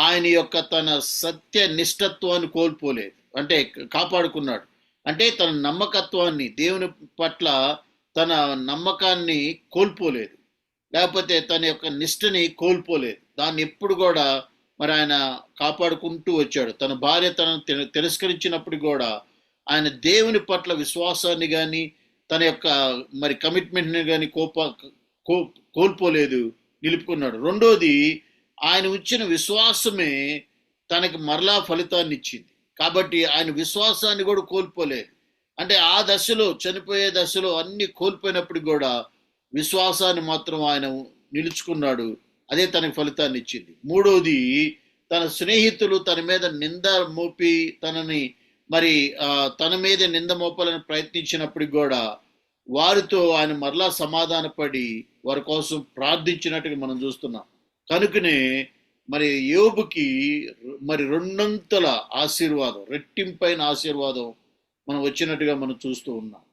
ఆయన యొక్క తన సత్య నిష్ఠత్వాన్ని కోల్పోలేదు, అంటే కాపాడుకున్నాడు. అంటే తన నమ్మకత్వాన్ని, దేవుని పట్ల తన నమ్మకాన్ని కోల్పోలేదు, లేకపోతే తన యొక్క నిష్ఠని కోల్పోలేదు. దాన్ని ఎప్పుడు కూడా మరి ఆయన కాపాడుకుంటూ వచ్చాడు. తన భార్య తనను తిరస్కరించినప్పుడు కూడా ఆయన దేవుని పట్ల విశ్వాసాన్ని కానీ తన యొక్క మరి కమిట్మెంట్ని కానీ కోల్పోలేదు, నిలుపుకున్నాడు. రెండోది, ఆయన ఇచ్చిన విశ్వాసమే తనకి మరలా ఫలితాన్ని ఇచ్చింది. కాబట్టి ఆయన విశ్వాసాన్ని కూడా కోల్పోలేదు. అంటే ఆ దశలో, చనిపోయే దశలో అన్ని కోల్పోయినప్పుడు కూడా విశ్వాసాన్ని మాత్రం ఆయన నిలుచుకున్నాడు. అదే తనకి ఫలితాన్ని ఇచ్చింది. మూడోది, తన స్నేహితులు తన మీద నింద మోపి తన మీద నింద మోపాలని ప్రయత్నించినప్పటికి కూడా వారితో ఆయన మరలా సమాధానపడి వారి కోసం ప్రార్థించినట్టుగా మనం చూస్తున్నాం. కనుకనే మరి యోబుకి మరి రెండంతల ఆశీర్వాదం, రెట్టింపైన ఆశీర్వాదం మనం వచ్చినట్టుగా మనం చూస్తూ ఉన్నాం.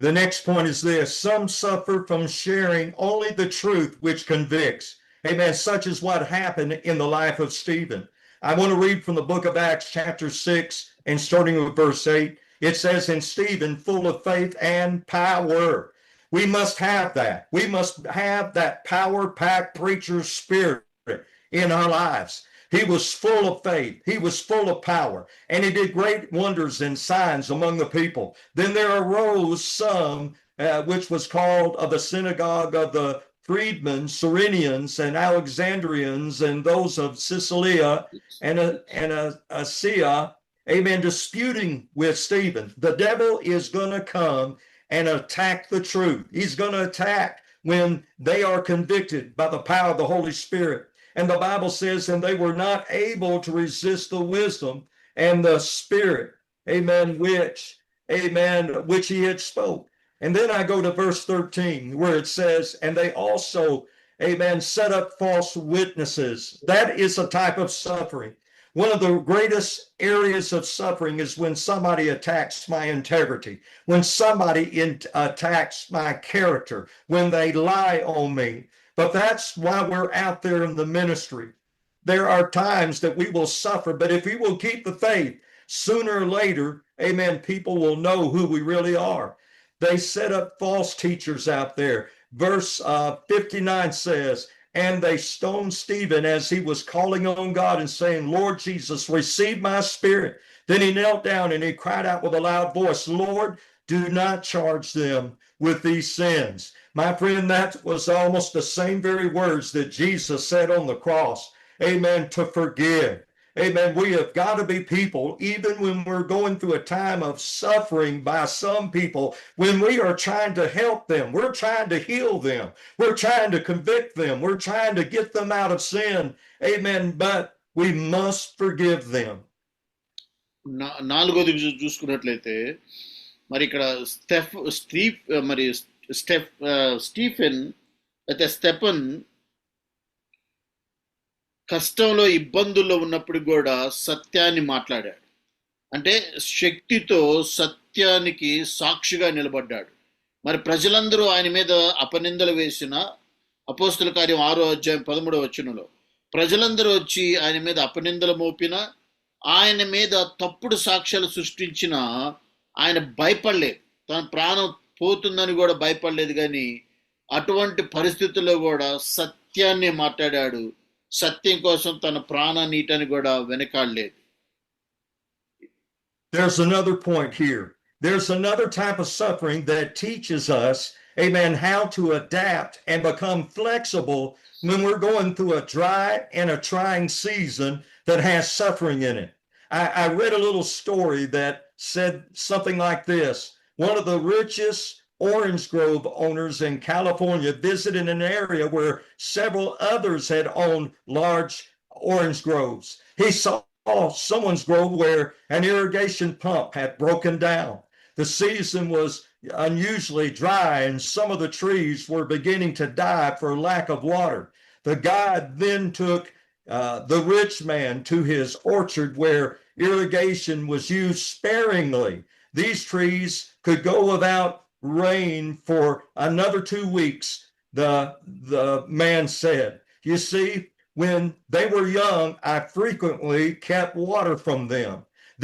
The next point is this: some suffer from sharing only the truth which convicts. Amen. Such is what happened in the life of Stephen. I want to read from the book of Acts, chapter 6, and starting with verse 8. It says, "In Stephen, full of faith and power." We must have that. We must have that power-packed preacher spirit in our lives. He was full of faith. He was full of power. And he did great wonders and signs among the people. Then there arose some, which was called of the synagogue of the freedmen, Cyrenians and Alexandrians, and those of Cilicia and Asia, amen, disputing with Stephen. The devil is going to come and attack the truth. He's going to attack when they are convicted by the power of the Holy Spirit. And the Bible says, and they were not able to resist the wisdom and the spirit, amen, which he had spoke. And then I go to verse 13, where it says, and they also, amen, set up false witnesses. That is a type of suffering. One of the greatest areas of suffering is when somebody attacks my integrity, when somebody attacks my character, when they lie on me. But that's why we're out there in the ministry. There are times that we will suffer, but if we will keep the faith, sooner or later, amen, people will know who we really are. They set up false teachers out there. Verse 59 says, and they stoned Stephen as he was calling on God and saying, Lord Jesus, receive my spirit. Then he knelt down and he cried out with a loud voice, Lord, do not charge them with these sins. My friend, that was almost the same very words that Jesus said on the cross. Amen. To forgive. Amen. We have got to be people, even when we're going through a time of suffering by some people, when we are trying to help them, we're trying to heal them, we're trying to convict them, we're trying to get them out of sin. Amen. But we must forgive them. నాలుగోది చూసుకున్నట్లయితే మరి ఇక్కడ Stephen అయితే Stefan కష్టంలో ఇబ్బందుల్లో ఉన్నప్పుడు కూడా సత్యాన్ని మాట్లాడాడు. అంటే శక్తితో సత్యానికి సాక్షిగా నిలబడ్డాడు. మరి ప్రజలందరూ ఆయన మీద అపనిందలు వేసిన, అపోస్తుల కార్యం 6:13 ప్రజలందరూ వచ్చి ఆయన మీద అపనిందలు మోపిన, ఆయన మీద తప్పుడు సాక్ష్యాలు సృష్టించిన ఆయన భయపడలేదు. తన ప్రాణం పోతుందని కూడా భయపడలేదు. కానీ అటువంటి పరిస్థితుల్లో కూడా సత్యాన్ని మాట్లాడాడు. సత్యం కోసం తన ప్రాణాన్ని ఇటని కూడా వెనకాడలేదు. There's another point here. There's another type of suffering that teaches us, amen, how to adapt and become flexible when we're going through a dry and a trying season that has suffering in it. I read a little story that said something like this. One of the richest orange grove owners in California visited an area where several others had owned large orange groves. He saw someone's grove where an irrigation pump had broken down. The season was unusually dry and some of the trees were beginning to die for lack of water. The guide then took the rich man to his orchard where irrigation was used sparingly. These trees could go without rain for another 2 weeks, the man said. You see, when they were young, I frequently kept water from them.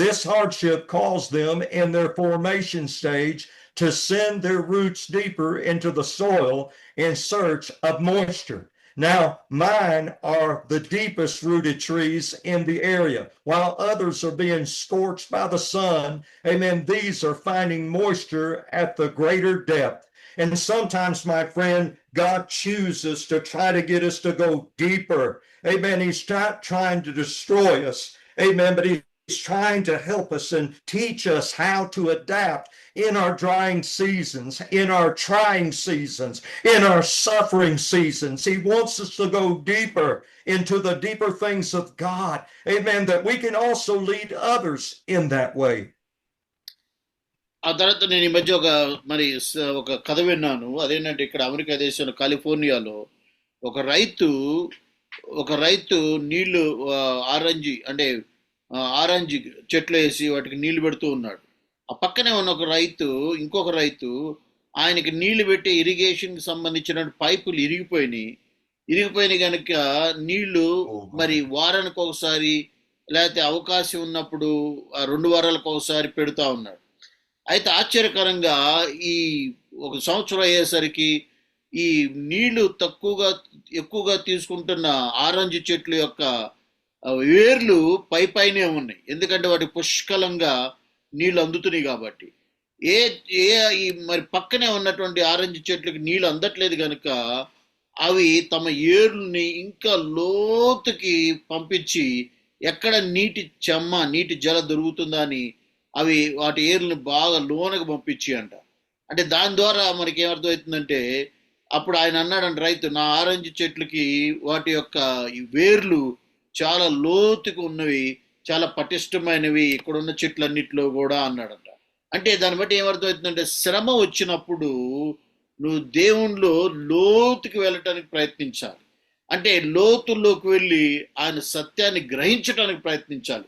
This hardship caused them in their formation stage to send their roots deeper into the soil in search of moisture. Now, mine are the deepest rooted trees in the area. While others are being scorched by the sun, amen, these are finding moisture at the greater depth. And sometimes, my friend, God chooses to try to get us to go deeper. Amen. He's not trying to destroy us. Amen. But He's trying to help us and teach us how to adapt in our drying seasons, in our trying seasons, in our suffering seasons. He wants us to go deeper into the deeper things of God. Amen. That we can also lead others in that way. ఆ తర్వాత నేను ఈ మధ్య ఒక కథ విన్నాను. అదేంటంటే ఇక్కడ అమెరికా దేశంలో కాలిఫోర్నియాలో ఒక రైతు నీళ్లు ఆరెంజ్ చెట్లు వేసి వాటికి నీళ్లు పెడుతూ ఉన్నాడు. ఆ పక్కనే ఉన్న ఇంకొక రైతు ఆయనకి నీళ్లు పెట్టి ఇరిగేషన్కి సంబంధించిన పైపులు ఇరిగిపోయినాయి కనుక నీళ్లు మరి వారానికి ఒకసారి లేకపోతే అవకాశం ఉన్నప్పుడు 2 వారాలకు ఒకసారి పెడుతూ ఉన్నాడు. అయితే ఆశ్చర్యకరంగా ఈ 1 సంవత్సరం అయ్యేసరికి ఈ నీళ్లు ఎక్కువగా తీసుకుంటున్న ఆరెంజ్ చెట్లు యొక్క వేర్లు పైనే ఉన్నాయి. ఎందుకంటే వాటి పుష్కలంగా నీళ్లు అందుతున్నాయి కాబట్టి. మరి పక్కనే ఉన్నటువంటి ఆరెంజ్ చెట్లకి నీళ్లు అందట్లేదు కనుక అవి తమ ఏర్లని ఇంకా లోతుకి పంపించి ఎక్కడ నీటి జల దొరుకుతుందా అని అవి వాటి ఏర్లను బాగా లోనకు పంపించి అంటే దాని ద్వారా మనకి ఏమర్థమవుతుందంటే, అప్పుడు ఆయన అన్నాడంట రైతు, నా ఆరెంజ్ చెట్లకి వాటి యొక్క ఈ వేర్లు చాలా లోతుకు ఉన్నవి, చాలా పటిష్టమైనవి ఇక్కడున్న చెట్లన్నిటిలో కూడా అన్నాడంట. అంటే దాన్ని బట్టి ఏమర్థమవుతుందంటే, శ్రమ వచ్చినప్పుడు నువ్వు దేవునిలో లోతుకి వెళ్ళటానికి ప్రయత్నించాలి. అంటే లోతుల్లోకి వెళ్ళి ఆయన సత్యాన్ని గ్రహించడానికి ప్రయత్నించాలి.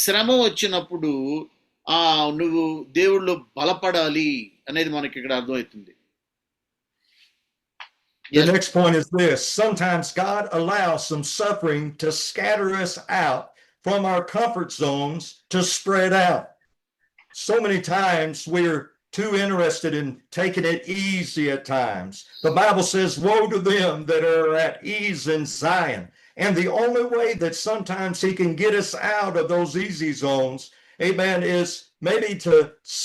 శ్రమ వచ్చినప్పుడు నువ్వు దేవుళ్ళో బలపడాలి అనేది మనకి ఇక్కడ అర్థమవుతుంది. The next point is this. Sometimes God allows some suffering to scatter us out from our comfort zones to spread out. So many times we're too interested in taking it easy at times. The Bible says, woe to them that are at ease in Zion. And the only way that sometimes he can get us out of those easy zones, amen, is maybe to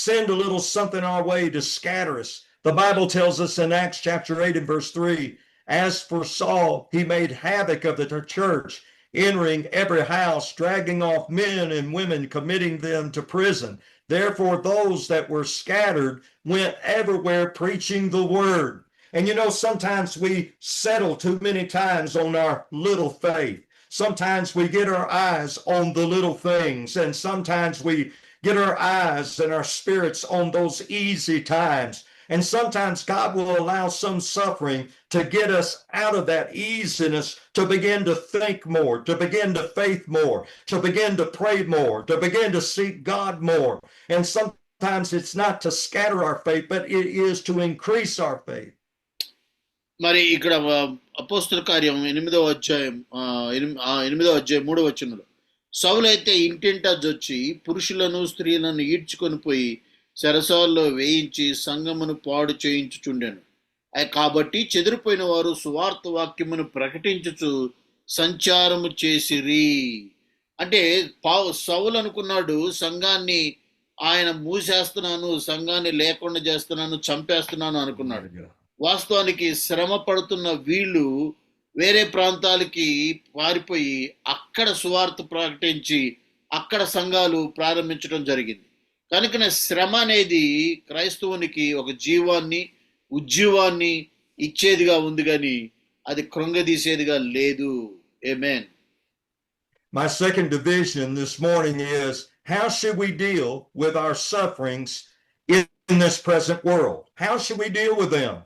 send a little something our way to scatter us. The Bible tells us in Acts chapter 8 and verse 3, as for Saul, he made havoc of the church, entering every house, dragging off men and women, committing them to prison. Therefore, those that were scattered went everywhere preaching the word. And you know, sometimes we settle too many times on our little faith. Sometimes we get our eyes on the little things, and sometimes we get our eyes and our spirits on those easy times. And sometimes God will allow some suffering to get us out of that easiness, to begin to think more, to begin to faith more, to begin to pray more, to begin to seek God more. And sometimes it's not to scatter our faith, but it is to increase our faith. మరి ఇక్కడ అపోస్తుల కార్యం 8వ అధ్యాయం 3వ వచనంలో సౌలైతే ఇంటింటా జొచ్చి పురుషులను స్త్రీలను ఈడ్చుకొని పోయి చెరసాల్లో వేయించి సంఘమును పాడు చేయించుచుండెను. కాబట్టి చెదిరిపోయిన వారు సువార్త వాక్యమును ప్రకటించుచు సంచారము చేసిరి. అంటే సౌలు అనుకున్నాడు సంఘాన్ని ఆయన మూసేస్తున్నాను, సంఘాన్ని లేకుండా చేస్తున్నాను, చంపేస్తున్నాను అనుకున్నాడు. వాస్తవానికి శ్రమ పడుతున్న వీళ్ళు వేరే ప్రాంతాలకి పారిపోయి అక్కడ సువార్త ప్రకటించి అక్కడ సంఘాలు ప్రారంభించడం జరిగింది. కనుక శ్రమ అనేది క్రైస్తవునికి ఒక జీవాన్ని, ఉజ్జీవాన్ని ఇచ్చేదిగా ఉంది కానీ అది కృంగదీసేదిగా లేదు. ఆమేన్. My second division this morning is, how should we deal with our sufferings in this present world? How should we deal with them?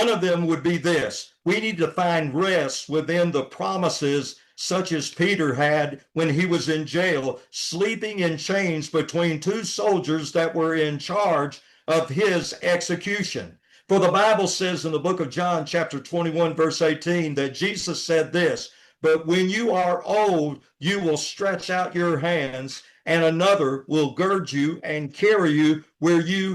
One of them would be this: we need to find rest within the promises, such as Peter had when he was in jail, sleeping in chains between two soldiers that were in charge of his execution. For the Bible says in the book of John, chapter 21, verse 18, that Jesus said this: but when you are old, you will stretch out your hands, and another will gird you and carry you where you,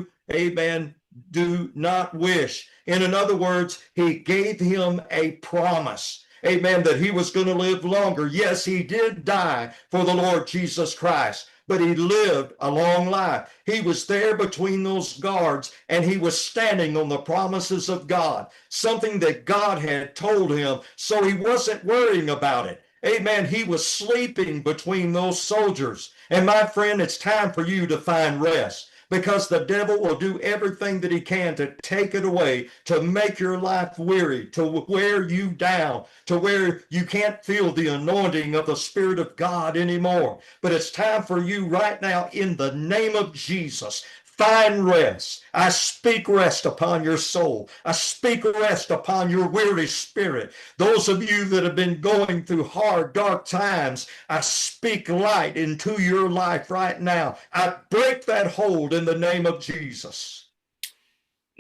amen, do not wish. In other words, he gave him a promise, amen, that he was going to live longer. Yes, he did die for the Lord Jesus Christ, but he lived a long life. He was there between those guards, and he was standing on the promises of God, something that God had told him, so he wasn't worrying about it. Amen. He was sleeping between those soldiers. And my friend, it's time for you to find rest, because the devil will do everything that he can to take it away, to make your life weary, to wear you down, to where you can't feel the anointing of the Spirit of God anymore. But it's time for you right now, in the name of Jesus, find rest. I speak rest upon your soul. I speak rest upon your weary spirit. Those of you that have been going through hard, dark times, I speak light into your life right now. I break that hold in the name of Jesus.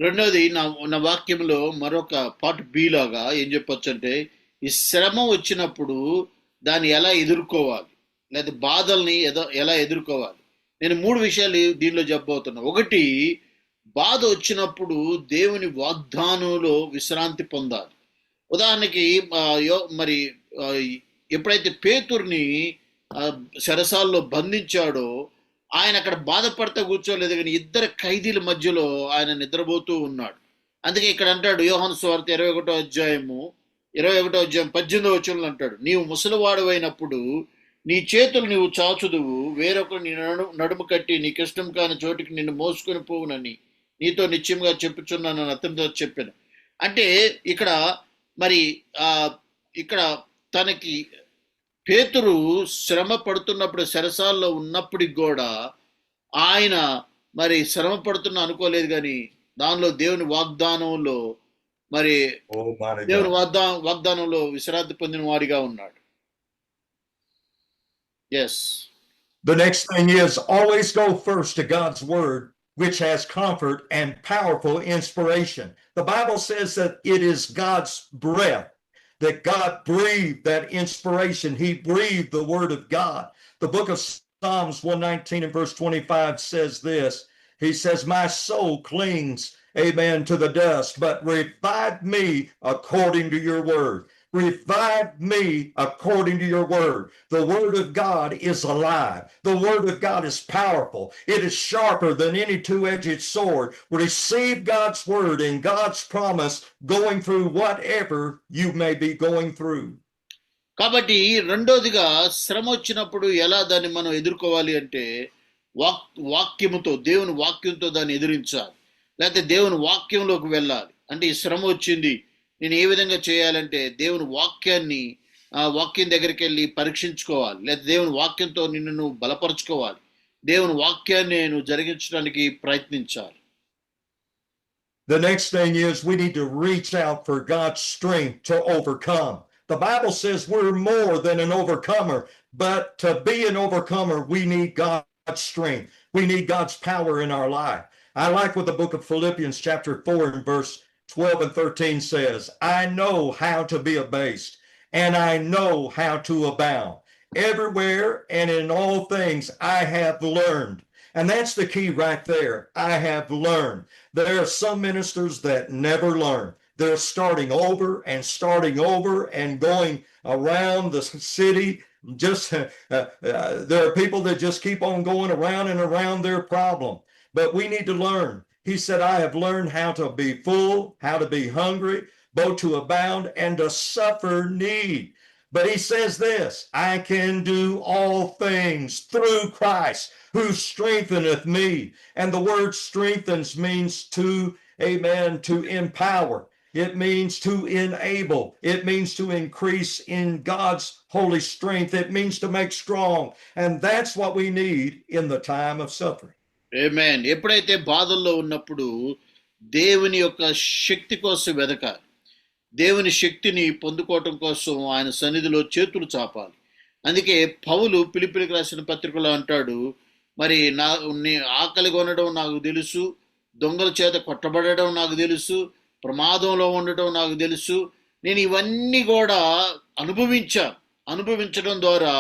రెండోది నా వాక్యంలో మరొక part B లాగా ఏం చెప్పొచ్చు అంటే, ఈ శ్రమ వచ్చినప్పుడు దాన్ని ఎలా ఎదుర్కోవాలి, లేదా బాధల్ని ఎలా ఎదుర్కోవాలి. నేను 3 విషయాలు దీనిలో చెప్పబోతున్నా. ఒకటి, బాధ వచ్చినప్పుడు దేవుని వాగ్దానంలో విశ్రాంతి పొందాలి. ఉదాహరణకి మరి ఎప్పుడైతే పేతుర్ని చెరసాల్లో బంధించాడో ఆయన అక్కడ బాధపడతా కూర్చోలేదు, కానీ 2 ఖైదీల మధ్యలో ఆయన నిద్రపోతూ ఉన్నాడు. అందుకే ఇక్కడ అంటాడు యోహాను సువార్త 21వ అధ్యాయం 18వ వచనంలో అంటాడు, నీవు ముసలివాడు అయినప్పుడు నీ చేతులు నీవు చాచుదువు, వేరొకరు నీ నడుము కట్టి నీకిష్టం కాని చోటికి నిన్ను మోసుకొని పోవునని నీతో నిశ్చయంగా చెప్పుచున్నానని అతనితో చెప్పాను. అంటే ఇక్కడ మరి ఇక్కడ తనకి పేతురు శ్రమ పడుతున్నప్పుడు, చెరసాల్లో ఉన్నప్పటికి కూడా ఆయన మరి శ్రమ పడుతున్నా అనుకోలేదు, కానీ దానిలో దేవుని వాగ్దానంలో మరి దేవుని వాగ్దానంలో విశ్రాంతి పొందిన వాడిగా ఉన్నాడు. Yes. The next thing is, always go first to God's word, which has comfort and powerful inspiration. The Bible says that it is God's breath, that God breathed that inspiration. He breathed the word of God. The book of Psalms 119 and verse 25 says this. He says, my soul clings, amen, to the dust, but revive me according to your word. Revive me according to your word. The word of God is alive. The word of God is powerful. It is sharper than any two-edged sword. Receive God's word and God's promise going through whatever you may be going through. కాబట్టి రెండోదిగా శ్రమ వచ్చినప్పుడు ఎలా దాన్ని మనం ఎదుర్కోవాలి అంటే, వాక్యముతో, దేవుని వాక్యంతో దాన్ని ఎదిరించాలి, లేకపోతే దేవుని వాక్యంలోకి వెళ్ళాలి. అంటే ఈ శ్రమ వచ్చింది, నేను ఏ విధంగా చేయాలంటే దేవుని వాక్యం దగ్గరికి వెళ్ళి పరీక్షించుకోవాలి, లేదా దేవుని వాక్యంతో నిన్ను నువ్వు బలపరుచుకోవాలి, దేవుని వాక్యాన్ని నువ్వు జరిగించడానికి ప్రయత్నించాలి. The next thing is we need to reach out for God's strength to overcome. The Bible says we're more than an overcomer, but to be an overcomer, we need God's strength. We need God's power in our life. I like what the book of Philippians chapter 4 and verse 12 and 13 says, I know how to be abased, and I know how to abound. Everywhere and in all things I have learned. And that's the key right there. I have learned. There are some ministers that never learn. They're starting over and going around the city. Just there are people that just keep on going around and around their problem. But we need to learn. He said, I have learned how to be full, how to be hungry, both to abound and to suffer need. But he says this, I can do all things through Christ who strengtheneth me. And the word strengthens means to, amen, to empower. It means to enable. It means to increase in God's holy strength. It means to make strong. And that's what we need in the time of suffering. Amen. ఎప్పుడైతే బాధల్లో ఉన్నప్పుడు దేవుని యొక్క శక్తి కోసం వెదకాలి. దేవుని శక్తిని పొందుకోవటం కోసం ఆయన సన్నిధిలో చేతులు చాపాలి. అందుకే పౌలు ఫిలిప్పీయులకు రాసిన పత్రికలో అంటాడు, మరి ఆకలి కొనడం నాకు తెలుసు, దొంగల చేత కొట్టబడడం నాకు తెలుసు, ప్రమాదంలో ఉండటం నాకు తెలుసు, నేను ఇవన్నీ కూడా అనుభవించడం ద్వారా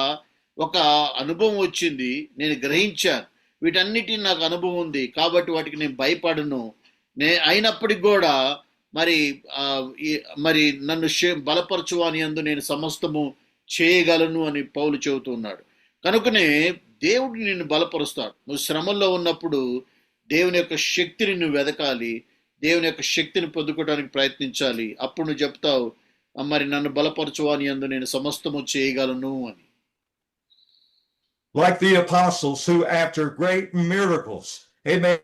ఒక అనుభవం వచ్చింది, నేను గ్రహించాను, వీటన్నిటిని నాకు అనుభవం ఉంది, కాబట్టి వాటికి నేను భయపడను, అయినప్పటికి కూడా మరి నన్ను బలపరచువాని యందు నేను సమస్తము చేయగలను అని పౌలు చెబుతున్నాడు. కనుకనే దేవుడు నిన్ను బలపరుస్తాడు. నువ్వు శ్రమల్లో ఉన్నప్పుడు దేవుని యొక్క శక్తిని నువ్వు వెదకాలి, దేవుని యొక్క శక్తిని పొందుకోవడానికి ప్రయత్నించాలి. అప్పుడు నువ్వు చెప్తావు, మరి నన్ను బలపరచువాని యందు నేను సమస్తము చేయగలను అని. Like the apostles who after great miracles, amen,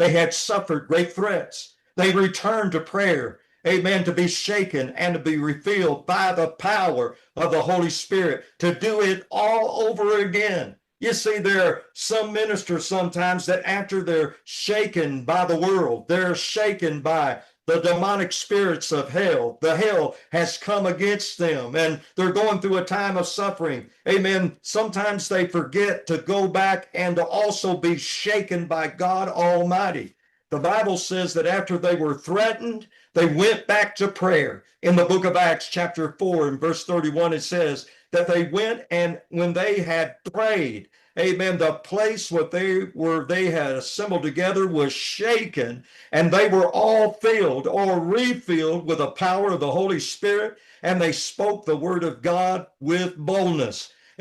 they had suffered great threats. They returned to prayer, amen, to be shaken and to be refilled by the power of the Holy Spirit, to do it all over again. You see, there are some ministers sometimes that after they're shaken by the world, they're shaken by the demonic spirits of hell. The hell has come against them and they're going through a time of suffering. Amen. Sometimes they forget to go back and to also be shaken by God Almighty. The Bible says that after they were threatened, they went back to prayer. In the book of Acts chapter 4 and verse 31, it says that they went and when they had prayed, amen, the place where they had assembled together was shaken, and they were all filled or refilled with the power of the Holy Spirit, and they spoke the word of God with boldness.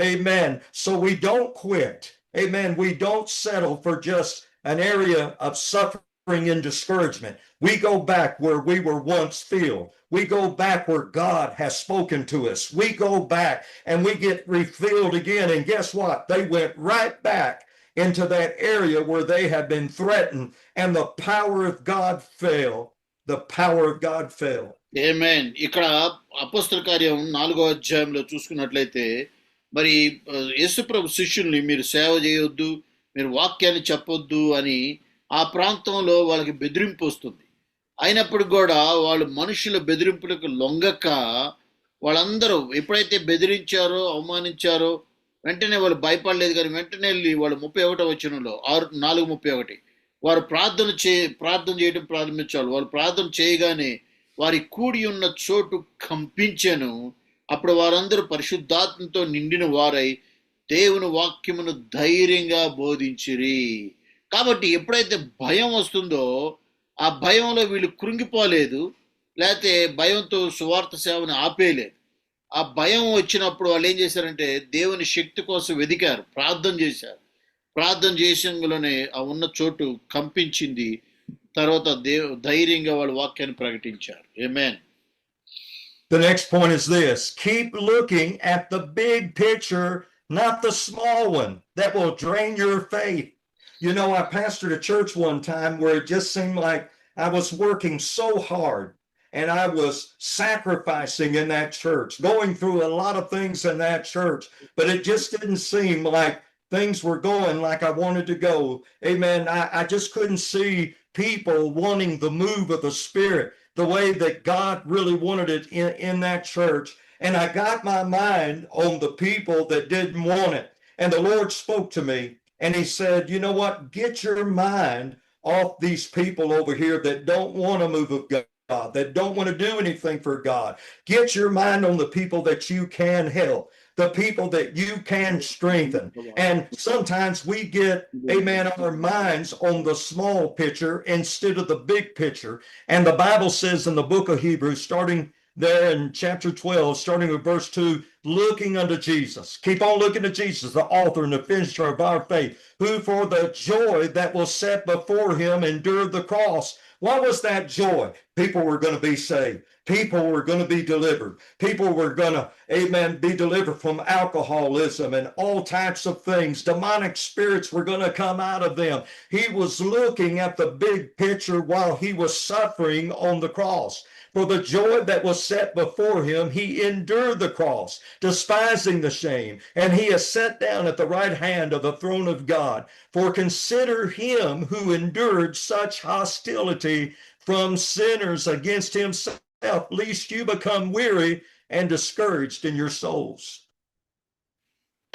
Amen. So we don't quit. Amen. We don't settle for just an area of suffering and discouragement. We go back where we were once filled. We go back where God has spoken to us. We go back and we get refilled again. And guess what? They went right back into that area where they had been threatened, and the power of God fell. The power of God fell. Amen. ఇక్కడ అపోస్తల కార్యం 4వ అధ్యాయంలో చూసుకున్నట్లయితే మరి యేసుప్రభు శిష్యుల్ని మీరు సేవ చేయొద్దు, మీరు వాక్యాన్ని చెప్పొద్దు అని ఆ ప్రాంతంలో వాళ్ళకి బెదిరింపు వస్తుంది. అయినప్పుడు కూడా వాళ్ళు మనుషుల బెదిరింపులకు లొంగక వాళ్ళందరూ ఎప్పుడైతే బెదిరించారో అవమానించారో వెంటనే వాళ్ళు భయపడలేదు. కానీ వెంటనే వెళ్ళి వాళ్ళు 31వ వచనంలో 4:31 వారు ప్రార్థన చేయడం ప్రారంభించారు. వాళ్ళు ప్రార్థన చేయగానే వారి కూడి ఉన్న చోటు కంపించెను. అప్పుడు వారందరూ పరిశుద్ధాత్మతో నిండిన వారై దేవుని వాక్యమును ధైర్యంగా బోధించిరి. కాబట్టి ఎప్పుడైతే భయం వస్తుందో ఆ భయంలో వీళ్ళు కృంగిపోలేదు, లేకపోతే భయంతో సువార్త సేవను ఆపేయలేదు. ఆ భయం వచ్చినప్పుడు వాళ్ళు ఏం చేశారంటే దేవుని శక్తి కోసం వెదికారు, ప్రార్థన చేశారు. ప్రార్థన చేసేలోనే ఆ ఉన్న చోటు కంపించింది. తర్వాత ధైర్యంగా వాళ్ళు వాక్యాన్ని ప్రకటించారు. ఆమేన్. The next point is this: keep looking at the big picture, not the small one that will drain your faith. You know, I pastored a church one time where it just seemed like I was working so hard and I was sacrificing in that church, going through a lot of things in that church, but it just didn't seem like things were going like I wanted to go. Amen. I just couldn't see people wanting the move of the Spirit, the way that God really wanted it in that church. And I got my mind on the people that didn't want it. And the Lord spoke to me and he said, you know what? Get your mind off these people over here that don't want a move of God, that don't want to do anything for God. Get your mind on the people that you can help, the people that you can strengthen. And sometimes we get, amen, our minds on the small picture instead of the big picture. And the Bible says in the book of Hebrews, starting there in chapter 12, starting with verse 2, looking unto Jesus. Keep on looking to Jesus, the author and the finisher of our faith, who for the joy that was set before him endured the cross. What was that joy? People were going to be saved. People were going to be delivered. People were going to, amen, be delivered from alcoholism and all types of things. Demonic spirits were going to come out of them. He was looking at the big picture while he was suffering on the cross. For the joy that was set before him, he endured the cross, despising the shame, and he is set down at the right hand of the throne of God. For consider him who endured such hostility from sinners against himself, lest you become weary and discouraged in your souls.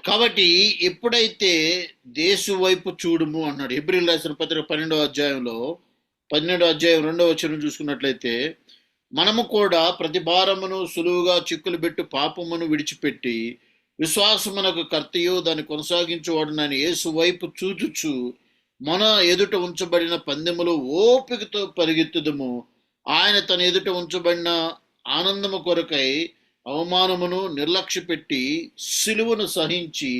కాబట్టి ఎప్పుడైతే దేశు వైపు చూడుము అన్నాడు. హెబ్రీయులకు రాసిన పత్రిక 12వ అధ్యాయంలో 12వ అధ్యాయం 2వ వచనం చూసుకున్నట్లయితే, మనము కూడా ప్రతి భారమును సులువుగా చిక్కులు పెట్టు పాపమును విడిచిపెట్టి విశ్వాసమునకు కర్తయు దాన్ని కొనసాగించువాడునైన యేసు వైపు చూచుచు మన ఎదుట ఉంచబడిన పందెములు ఓపికతో పరిగెత్తుదుము. ఆయన తన ఎదుట ఉంచబడిన ఆనందము కొరకై అవమానమును నిర్లక్ష్య పెట్టి సిలువను సహించి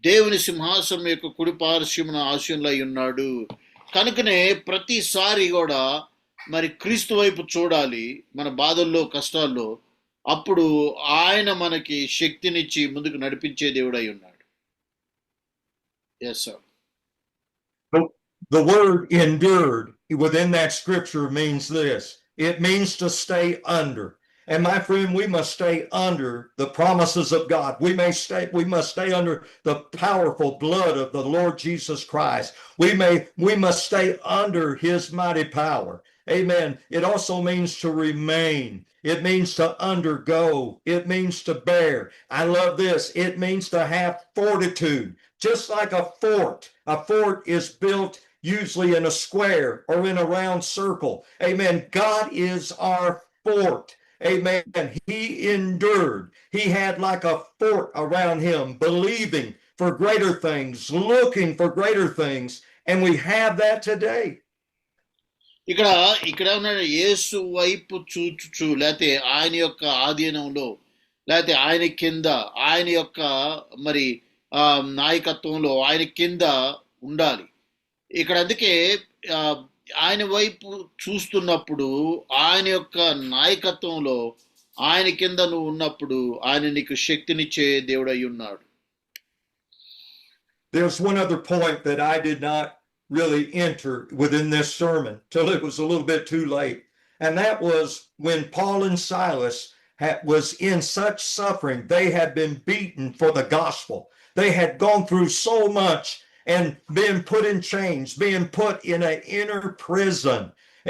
దేవుని సింహాసనం యొక్క కుడి పార్శ్వమున ఆసీనులై ఉన్నాడు. కనుకనే ప్రతిసారి కూడా మరి క్రీస్తు వైపు చూడాలి మన బాధల్లో, కష్టాల్లో. అప్పుడు ఆయన మనకి శక్తినిచ్చి ముందుకు నడిపించే దేవుడై ఉన్నాడు. Yes, sir. The word endured within that scripture means this. It means to stay under. And my friend, we must stay under the promises of God. We must stay under the powerful blood of the Lord Jesus Christ. We must stay under his mighty power. Amen. It also means to remain. It means to undergo. It means to bear. I love this. It means to have fortitude. Just like a fort. A fort is built usually in a square or in a round circle. Amen. God is our fort. Amen. He endured. He had like a fort around him, believing for greater things, looking for greater things. And we have that today. ఇక్కడ ఉన్న యేసు వైపు చూచుచు, లేకపోతే ఆయన యొక్క ఆధీనంలో, లేకపోతే ఆయన కింద, ఆయన యొక్క మరి నాయకత్వంలో, ఆయన కింద ఉండాలి. ఇక్కడ అందుకే ఆయన వైపు చూస్తున్నప్పుడు, ఆయన యొక్క నాయకత్వంలో, ఆయన కింద నువ్వు ఉన్నప్పుడు ఆయన నీకు శక్తినిచ్చే దేవుడై ఉన్నాడు. There's one other point that I did not really enter within this sermon till it was a little bit too late. And that was when Paul and Silas was in such suffering. They had been beaten for the gospel. They had gone through so much and been put in chains, being put in an inner prison.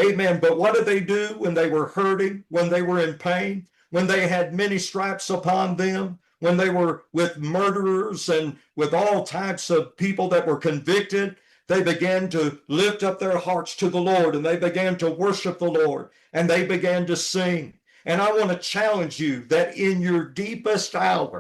Amen. But what did they do when they were hurting, when they were in pain, when they had many stripes upon them, when they were with murderers and with all types of people that were convicted? They began to lift up their hearts to the Lord, and they began to worship the Lord, and they began to sing. And I want to challenge you that in your deepest hour,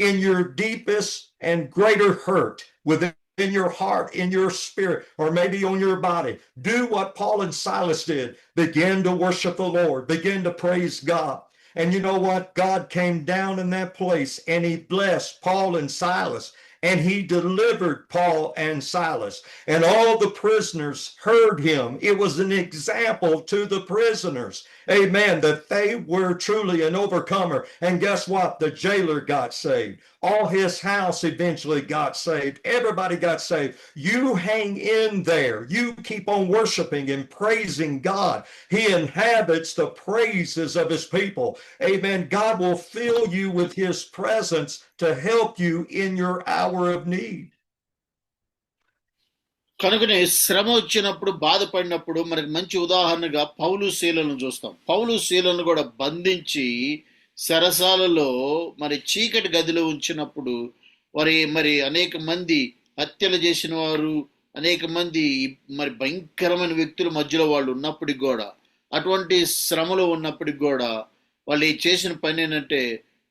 in your deepest and greater hurt, within your heart, in your spirit, or maybe on your body, do what Paul and Silas did. Begin to worship the Lord. Begin to praise God. And you know what? God came down in that place, and he blessed Paul and Silas. And he delivered Paul and Silas. And all the prisoners heard him. It was an example to the prisoners. Amen. That they were truly an overcomer. And guess what? The jailer got saved. All his house eventually got saved. Everybody got saved. You hang in there. You keep on worshiping and praising God. He inhabits the praises of his people. Amen. God will fill you with his presence to help you in your hour of need. కనుకనే శ్రమ వచ్చినప్పుడు బాధపడినప్పుడు మనకి మంచి ఉదాహరణగా పౌలు శీలను చూస్తాం. పౌలు శీలను కూడా బంధించి సరసాలలో మరి చీకటి గదిలో ఉంచినప్పుడు మరి అనేక మంది హత్యలు చేసిన వారు, అనేక మంది మరి భయంకరమైన వ్యక్తుల మధ్యలో వాళ్ళు ఉన్నప్పటికి కూడా, అటువంటి శ్రమలో ఉన్నప్పటికి కూడా వాళ్ళు చేసిన పని ఏంటంటే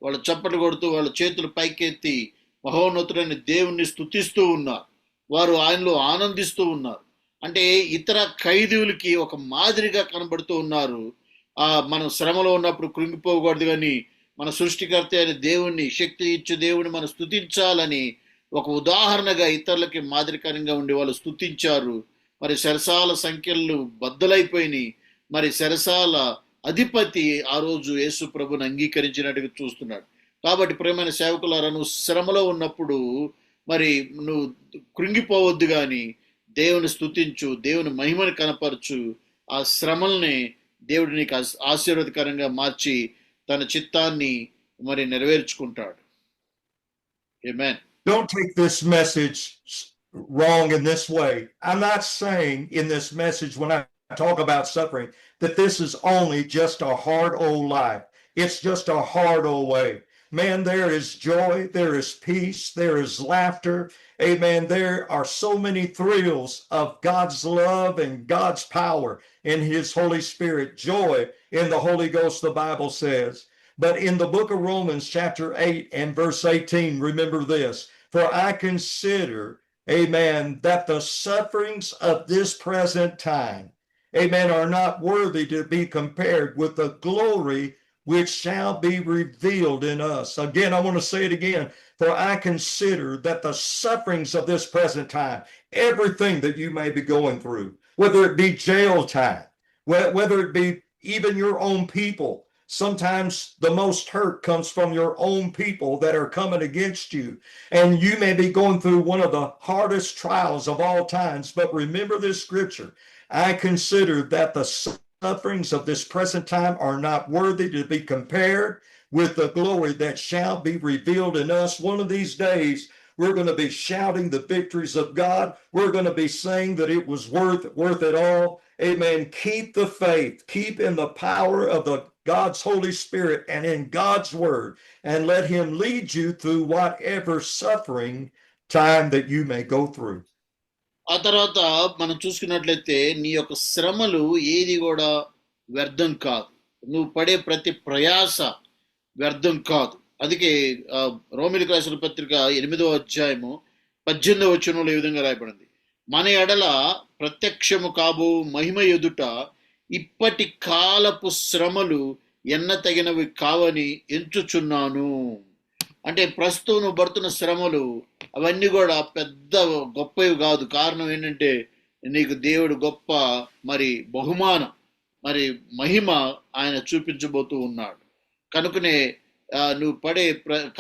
వాళ్ళు చప్పట్లు కొడుతూ వాళ్ళ చేతులు పైకెత్తి మహోన్నతుడైన దేవుణ్ణి స్తుతిస్తూ ఉన్నారు. వారు ఆయనలో ఆనందిస్తూ ఉన్నారు. అంటే ఇతర ఖైదీవులకి ఒక మాదిరిగా కనబడుతూ ఉన్నారు. మనం శ్రమలో ఉన్నప్పుడు కృంగిపోకూడదు, కానీ మన సృష్టికర్త అయిన దేవుణ్ణి, శక్తి ఇచ్చే దేవుని మనం స్తుతించాలని ఒక ఉదాహరణగా ఇతరులకి మాదిరికరంగా ఉండి వాళ్ళు స్తుతించారు. మరి సరసాల సంఖ్యలు బద్దలైపోయినాయి. మరి సరసాల అధిపతి ఆ రోజు యేసు ప్రభుని అంగీకరించినట్టుగా చూస్తున్నాడు. కాబట్టి ప్రియమైన సేవకులారా, నువ్వు శ్రమలో ఉన్నప్పుడు మరి నువ్వు కృంగిపోవద్దు, కానీ దేవుని స్తుతించు, దేవుని మహిమని కనపరచు. ఆ శ్రమల్ని దేవుడు నీకు ఆశీర్వాదకరంగా మార్చి తన చిత్తాన్ని మరి నెరవేర్చుకుంటాడు. ఆమేన్. Don't take this message wrong in this way. I'm not saying in this message, when I talk about suffering, that this is only just a hard old life. It's just a hard old way. Man, there is joy, there is peace, there is laughter. Amen. There are so many thrills of God's love and God's power in his Holy Spirit, joy in the Holy Ghost, the Bible says. But in the book of Romans, chapter 8 and verse 18, remember this: for I consider, amen, that the sufferings of this present time, amen, are not worthy to be compared with the glory which shall be revealed in us. Again, I want to say it again. For I consider that the sufferings of this present time, everything that you may be going through, whether it be jail time, whether it be even your own people, sometimes the most hurt comes from your own people that are coming against you. And you may be going through one of the hardest trials of all times. But remember this scripture: I consider that the sufferings of this present time are not worthy to be compared with the glory that shall be revealed in us. One of these days, we're going to be shouting the victories of God. We're going to be saying that it was worth it all. Amen. Keep the faith. Keep in the power of the God's Holy Spirit and in God's word, and let him lead you through whatever suffering time that you may go through. ఆ తర్వాత మనం చూసుకున్నట్లయితే నీ యొక్క శ్రమలు ఏది కూడా వ్యర్థం కాదు. నువ్వు పడే ప్రతి ప్రయాస వ్యర్థం కాదు. అందుకే రోమిలికి రాసిన పత్రిక 8వ అధ్యాయము 18వ వచనంలో ఈ విధంగా రాయబడింది: మన ఎడల ప్రత్యక్షము కాబో మహిమ ఎదుట ఇప్పటి కాలపు శ్రమలు ఎన్న తగినవి కావని ఎంచుచున్నాను. అంటే ప్రస్తుతం నువ్వు పడుతున్న శ్రమలు అవన్నీ కూడా పెద్ద గొప్పవి కాదు. కారణం ఏంటంటే నీకు దేవుడు గొప్ప మరి బహుమానం, మరి మహిమ ఆయన చూపించబోతూ ఉన్నాడు. కనుకనే నువ్వు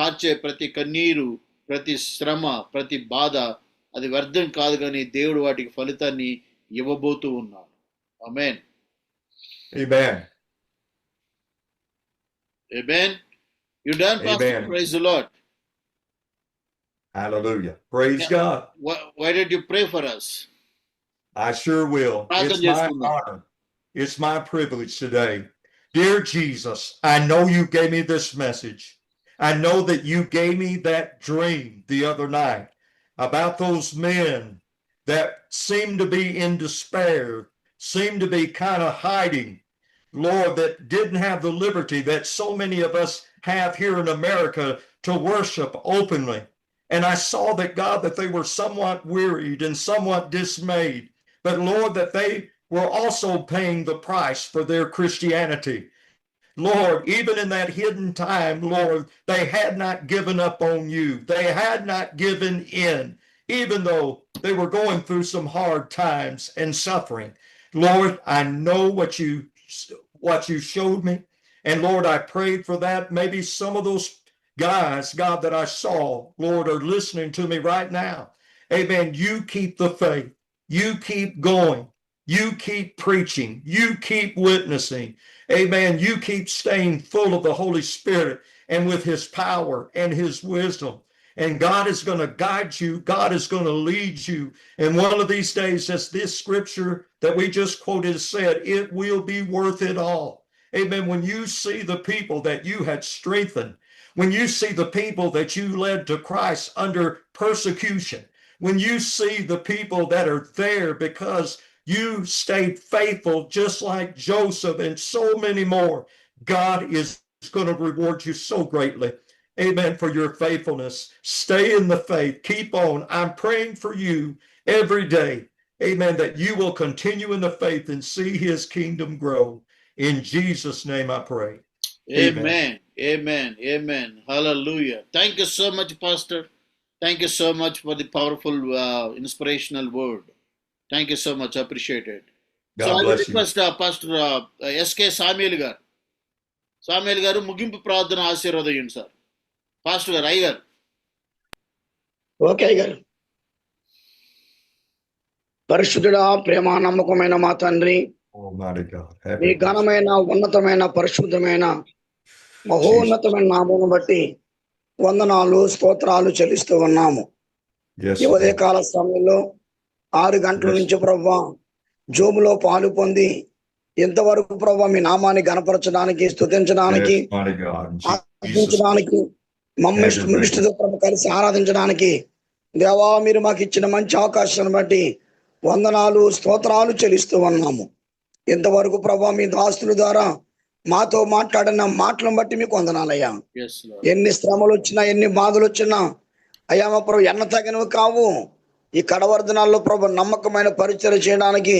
కార్చే ప్రతి కన్నీరు, ప్రతి శ్రమ, ప్రతి బాధ అది వ్యర్థం కాదు, కానీ దేవుడు వాటికి ఫలితాన్ని ఇవ్వబోతూ ఉన్నాడు. ఆమేన్. Amen. Amen. You done, Pastor? Amen. Praise the Lord. Hallelujah. Praise God. Why did you pray for us? I sure will. It's my honor. It's my privilege today. Dear Jesus, I know you gave me this message. I know that you gave me that dream the other night about those men that seemed to be in despair, seemed to be kind of hiding, Lord, that didn't have the liberty that so many of us have here in America to worship openly. And I saw that, God, that they were somewhat wearied and somewhat dismayed, but Lord, that they were also paying the price for their Christianity. Lord, even in that hidden time, Lord, they had not given up on you. They had not given in, even though they were going through some hard times and suffering. Lord, I know what you showed me. And Lord, I prayed for that. Maybe some of those guys, God, that I saw, Lord, are listening to me right now. Amen. You keep the faith. You keep going. You keep preaching. You keep witnessing. Amen. You keep staying full of the Holy Spirit and with his power and his wisdom. And God is going to guide you. God is going to lead you. And one of these days, as this scripture that we just quoted said, it will be worth it all. Amen. When you see the people that you had strengthened, when you see the people that you led to Christ under persecution, when you see the people that are there because you stayed faithful, just like Joseph and so many more, God is going to reward you so greatly. Amen, for your faithfulness. Stay in the faith. Keep on. I'm praying for you every day. Amen, that you will continue in the faith and see his kingdom grow. In Jesus' name I pray. Amen. Amen. Amen. Hallelujah. Thank you so much, Pastor. Thank you so much for the powerful, inspirational word. Thank you so much. Appreciate it. God so I will bless you. request Pastor S.K. Samuel garu. Samuel garu ముగింపు ప్రార్థన ఆశీర్వదం sir. Pastor గారు అయ్యారు. Okay గారు. పరిశుద్ధుడా, ప్రేమ నమ్మకమైన మా తండ్రి, మీ ఘనమైన ఉన్నతమైన పరిశుద్ధమైన మహోన్నతమైన నామమును బట్టి వందనాలు స్తోత్రాలు చెల్లిస్తూ ఉన్నాము. ఈ ఉదయకాల సమయంలో 6 గంటల నుంచి ప్రభువా జోములో పాలు పొంది ఎంతవరకు ప్రభువా మీ నామాన్ని గణపరచడానికి, స్తుతించడానికి, ఆరాధించడానికి, మమ్మల్ని ప్రభు కలిసి ఆరాధించడానికి దేవా మీరు మాకు ఇచ్చిన మంచి అవకాశాన్ని బట్టి వందనాలు స్తోత్రాలు చెల్లిస్తూ ఉన్నాము. ఇంతవరకు ప్రభా మీ దాస్తుల ద్వారా మాతో మాట్లాడిన మాటలను బట్టి మీకు వందనాలయ్యా. ఎన్ని శ్రమలు వచ్చినా, ఎన్ని బాధలు వచ్చినా అయ్యా మా ప్రభు ఎన్న తగినవి కావు. ఈ కడవర్ధనాల్లో ప్రభు నమ్మకమైన పరిచయం చేయడానికి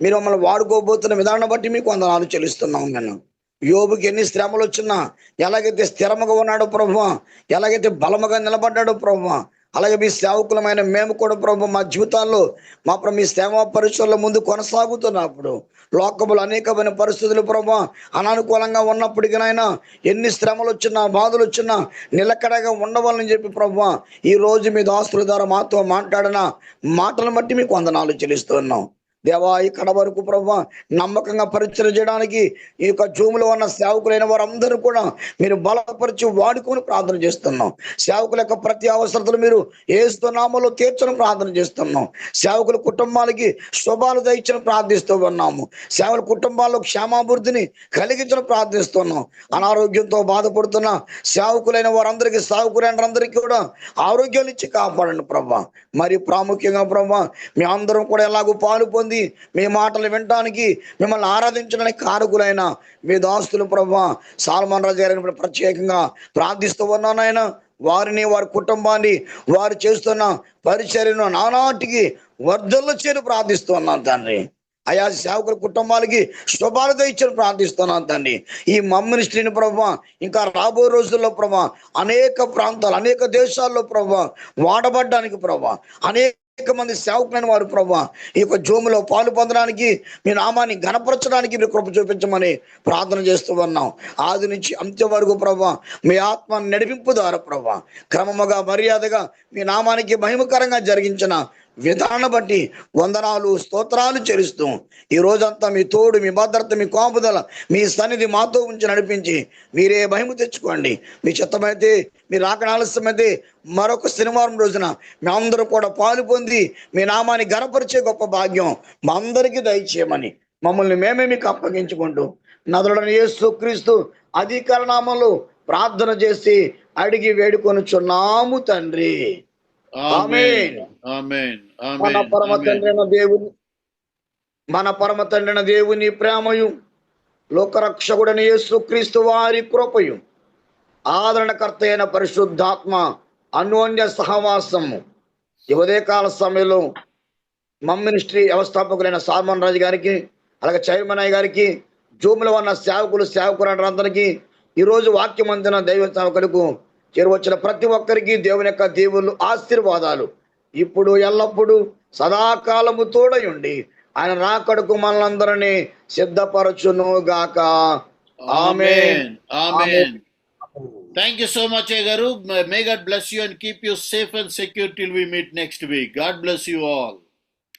మీరు మమ్మల్ని వాడుకోబోతున్న విధానం బట్టి మీకు వందనాలు చెల్లిస్తున్నాము. నేను యోబుకి ఎన్ని శ్రమలు వచ్చినా ఎలాగైతే స్థిరముగా ఉన్నాడో ప్రభు, ఎలాగైతే బలముగా నిలబడ్డాడో ప్రభు, అలాగే మీ సేవకులమైన మేము కూడా ప్రభు మా జీవితాల్లో మా మీ సేవా పరిచయంలో ముందు కొనసాగుతున్నప్పుడు లోకములు అనేకమైన పరిస్థితులు ప్రభు అనానుకూలంగా ఉన్నప్పటికీనైనా ఎన్ని శ్రమలు వచ్చినా, బాధలు వచ్చినా నిలకడగా ఉండవాలని చెప్పి ప్రభు ఈ రోజు మీ దాసుల ద్వారా మాతో మాట్లాడిన మాటలను బట్టి మీకు వందనాలు చెల్లిస్తున్నాం. దేవా ఇక్కడ వరకు ప్రభు నమ్మకంగా పరిచయం చేయడానికి ఈ యొక్క జూములో ఉన్న సేవకులైన వారందరూ కూడా మీరు బలపరిచి వాడుకొని ప్రార్థన చేస్తున్నాం. సేవకుల యొక్క ప్రతి అవసరతలు మీరు యేసు నామములో తీర్చడం ప్రార్థన చేస్తున్నాం. సేవకుల కుటుంబాలకి శుభాలు దయచని ప్రార్థిస్తూ ఉన్నాము. సేవల కుటుంబాల్లో క్షేమాభివృద్ధిని కలిగించడం ప్రార్థిస్తున్నాం. అనారోగ్యంతో బాధపడుతున్న సేవకులైన వారందరికీ, సేవకులైనందరికీ కూడా ఆరోగ్యాలు ఇచ్చి కాపాడండి ప్రభా. మరి ప్రాముఖ్యంగా ప్రభా మీ అందరం కూడా ఎలాగో పాలు పొంది మీ మాటలు వినడానికి, మిమ్మల్ని ఆరాధించడానికి కారకులైన మీ దాస్తులు ప్రభా సాల్మన్ రాజు గారిని ప్రత్యేకంగా ప్రార్థిస్తూ ఉన్నాను. ఆయన వారిని, వారి కుటుంబాన్ని, వారు చేస్తున్న పరిచర్యను నానాటికి వర్ధల్లో చేరి ప్రార్థిస్తూ ఉన్నాను తండ్రి. అయా సేవకుల కుటుంబాలకి శుభాలు దయచని ప్రార్థిస్తున్నాను తండ్రి. ఈ మినిస్ట్రీని ప్రభా ఇంకా రాబోయే రోజుల్లో ప్రభా అనేక ప్రాంతాలు, అనేక దేశాల్లో ప్రభా వాడబడ్డానికి ప్రభా అనేక మంది సేవకులైన వారు ప్రభా ఈ యొక్క జోములో పాలు పొందడానికి, మీ నామాన్ని ఘనపరచడానికి మీరు కృప చూపించమని ప్రార్థన చేస్తూ ఉన్నాం. ఆది నుంచి అంత్యం వరకు ప్రభా మీ ఆత్మ నడిపింపు ద్వారా ప్రభా క్రమముగా మర్యాదగా మీ నామానికి మహిమకరంగా జరిగించిన విధానం బట్టి వందనాలు స్తోత్రాలు చెల్లిస్తూ ఈ రోజంతా మీ తోడు, మీ భద్రత, మీ కాపుదల, మీ సన్నిధి మాతో ఉంచి నడిపించి మీరే మహిమ తెచ్చుకోండి. మీ చిత్తమైతే, మీ రాకడ ఆలస్యమైతే మరొక శనివారం రోజున మీ అందరూ కూడా పాలు పొంది మీ నామాన్ని ఘనపరిచే గొప్ప భాగ్యం మా అందరికీ దయచేయమని మమ్మల్ని మేమే మీకు అప్పగించుకుంటూ నదులను యేసుక్రీస్తు అధికార నామంలో ప్రార్థన చేసి అడిగి వేడుకొనుచున్నాము తండ్రి. ఆమేన్. ఆమేన్. మన పరమ తండ్రిన దేవుని ప్రేమయు, లోకరక్షకుడైన యేసుక్రీస్తు వారి కృపయు, ఆదరణకర్త అయిన పరిశుద్ధాత్మ అన్యోన్య సహవాసము ఈ ఉదయకాల సమయంలో మినిస్ట్రీ వ్యవస్థాపకులైన సాల్మన్ రాజు గారికి, అలాగే చైర్మన్ అయ్య గారికి, జూములో ఉన్న సేవకులందరికీ, ఈరోజు వాక్యం అందిన దైవ సేవకులకు చేరువచ్చిన ప్రతి ఒక్కరికి దేవుని యొక్క దేవుళ్ళు ఆశీర్వాదాలు ఇప్పుడు ఎల్లప్పుడూ సదాకాలము తోడయుండి ఆయన రాకడకు మనలందరినీ సిద్ధపరచును గాక. ఆమేన్. ఆమేన్. Thank you so much, Garu. May God bless you and keep you safe and secure till we meet next week. God bless you all.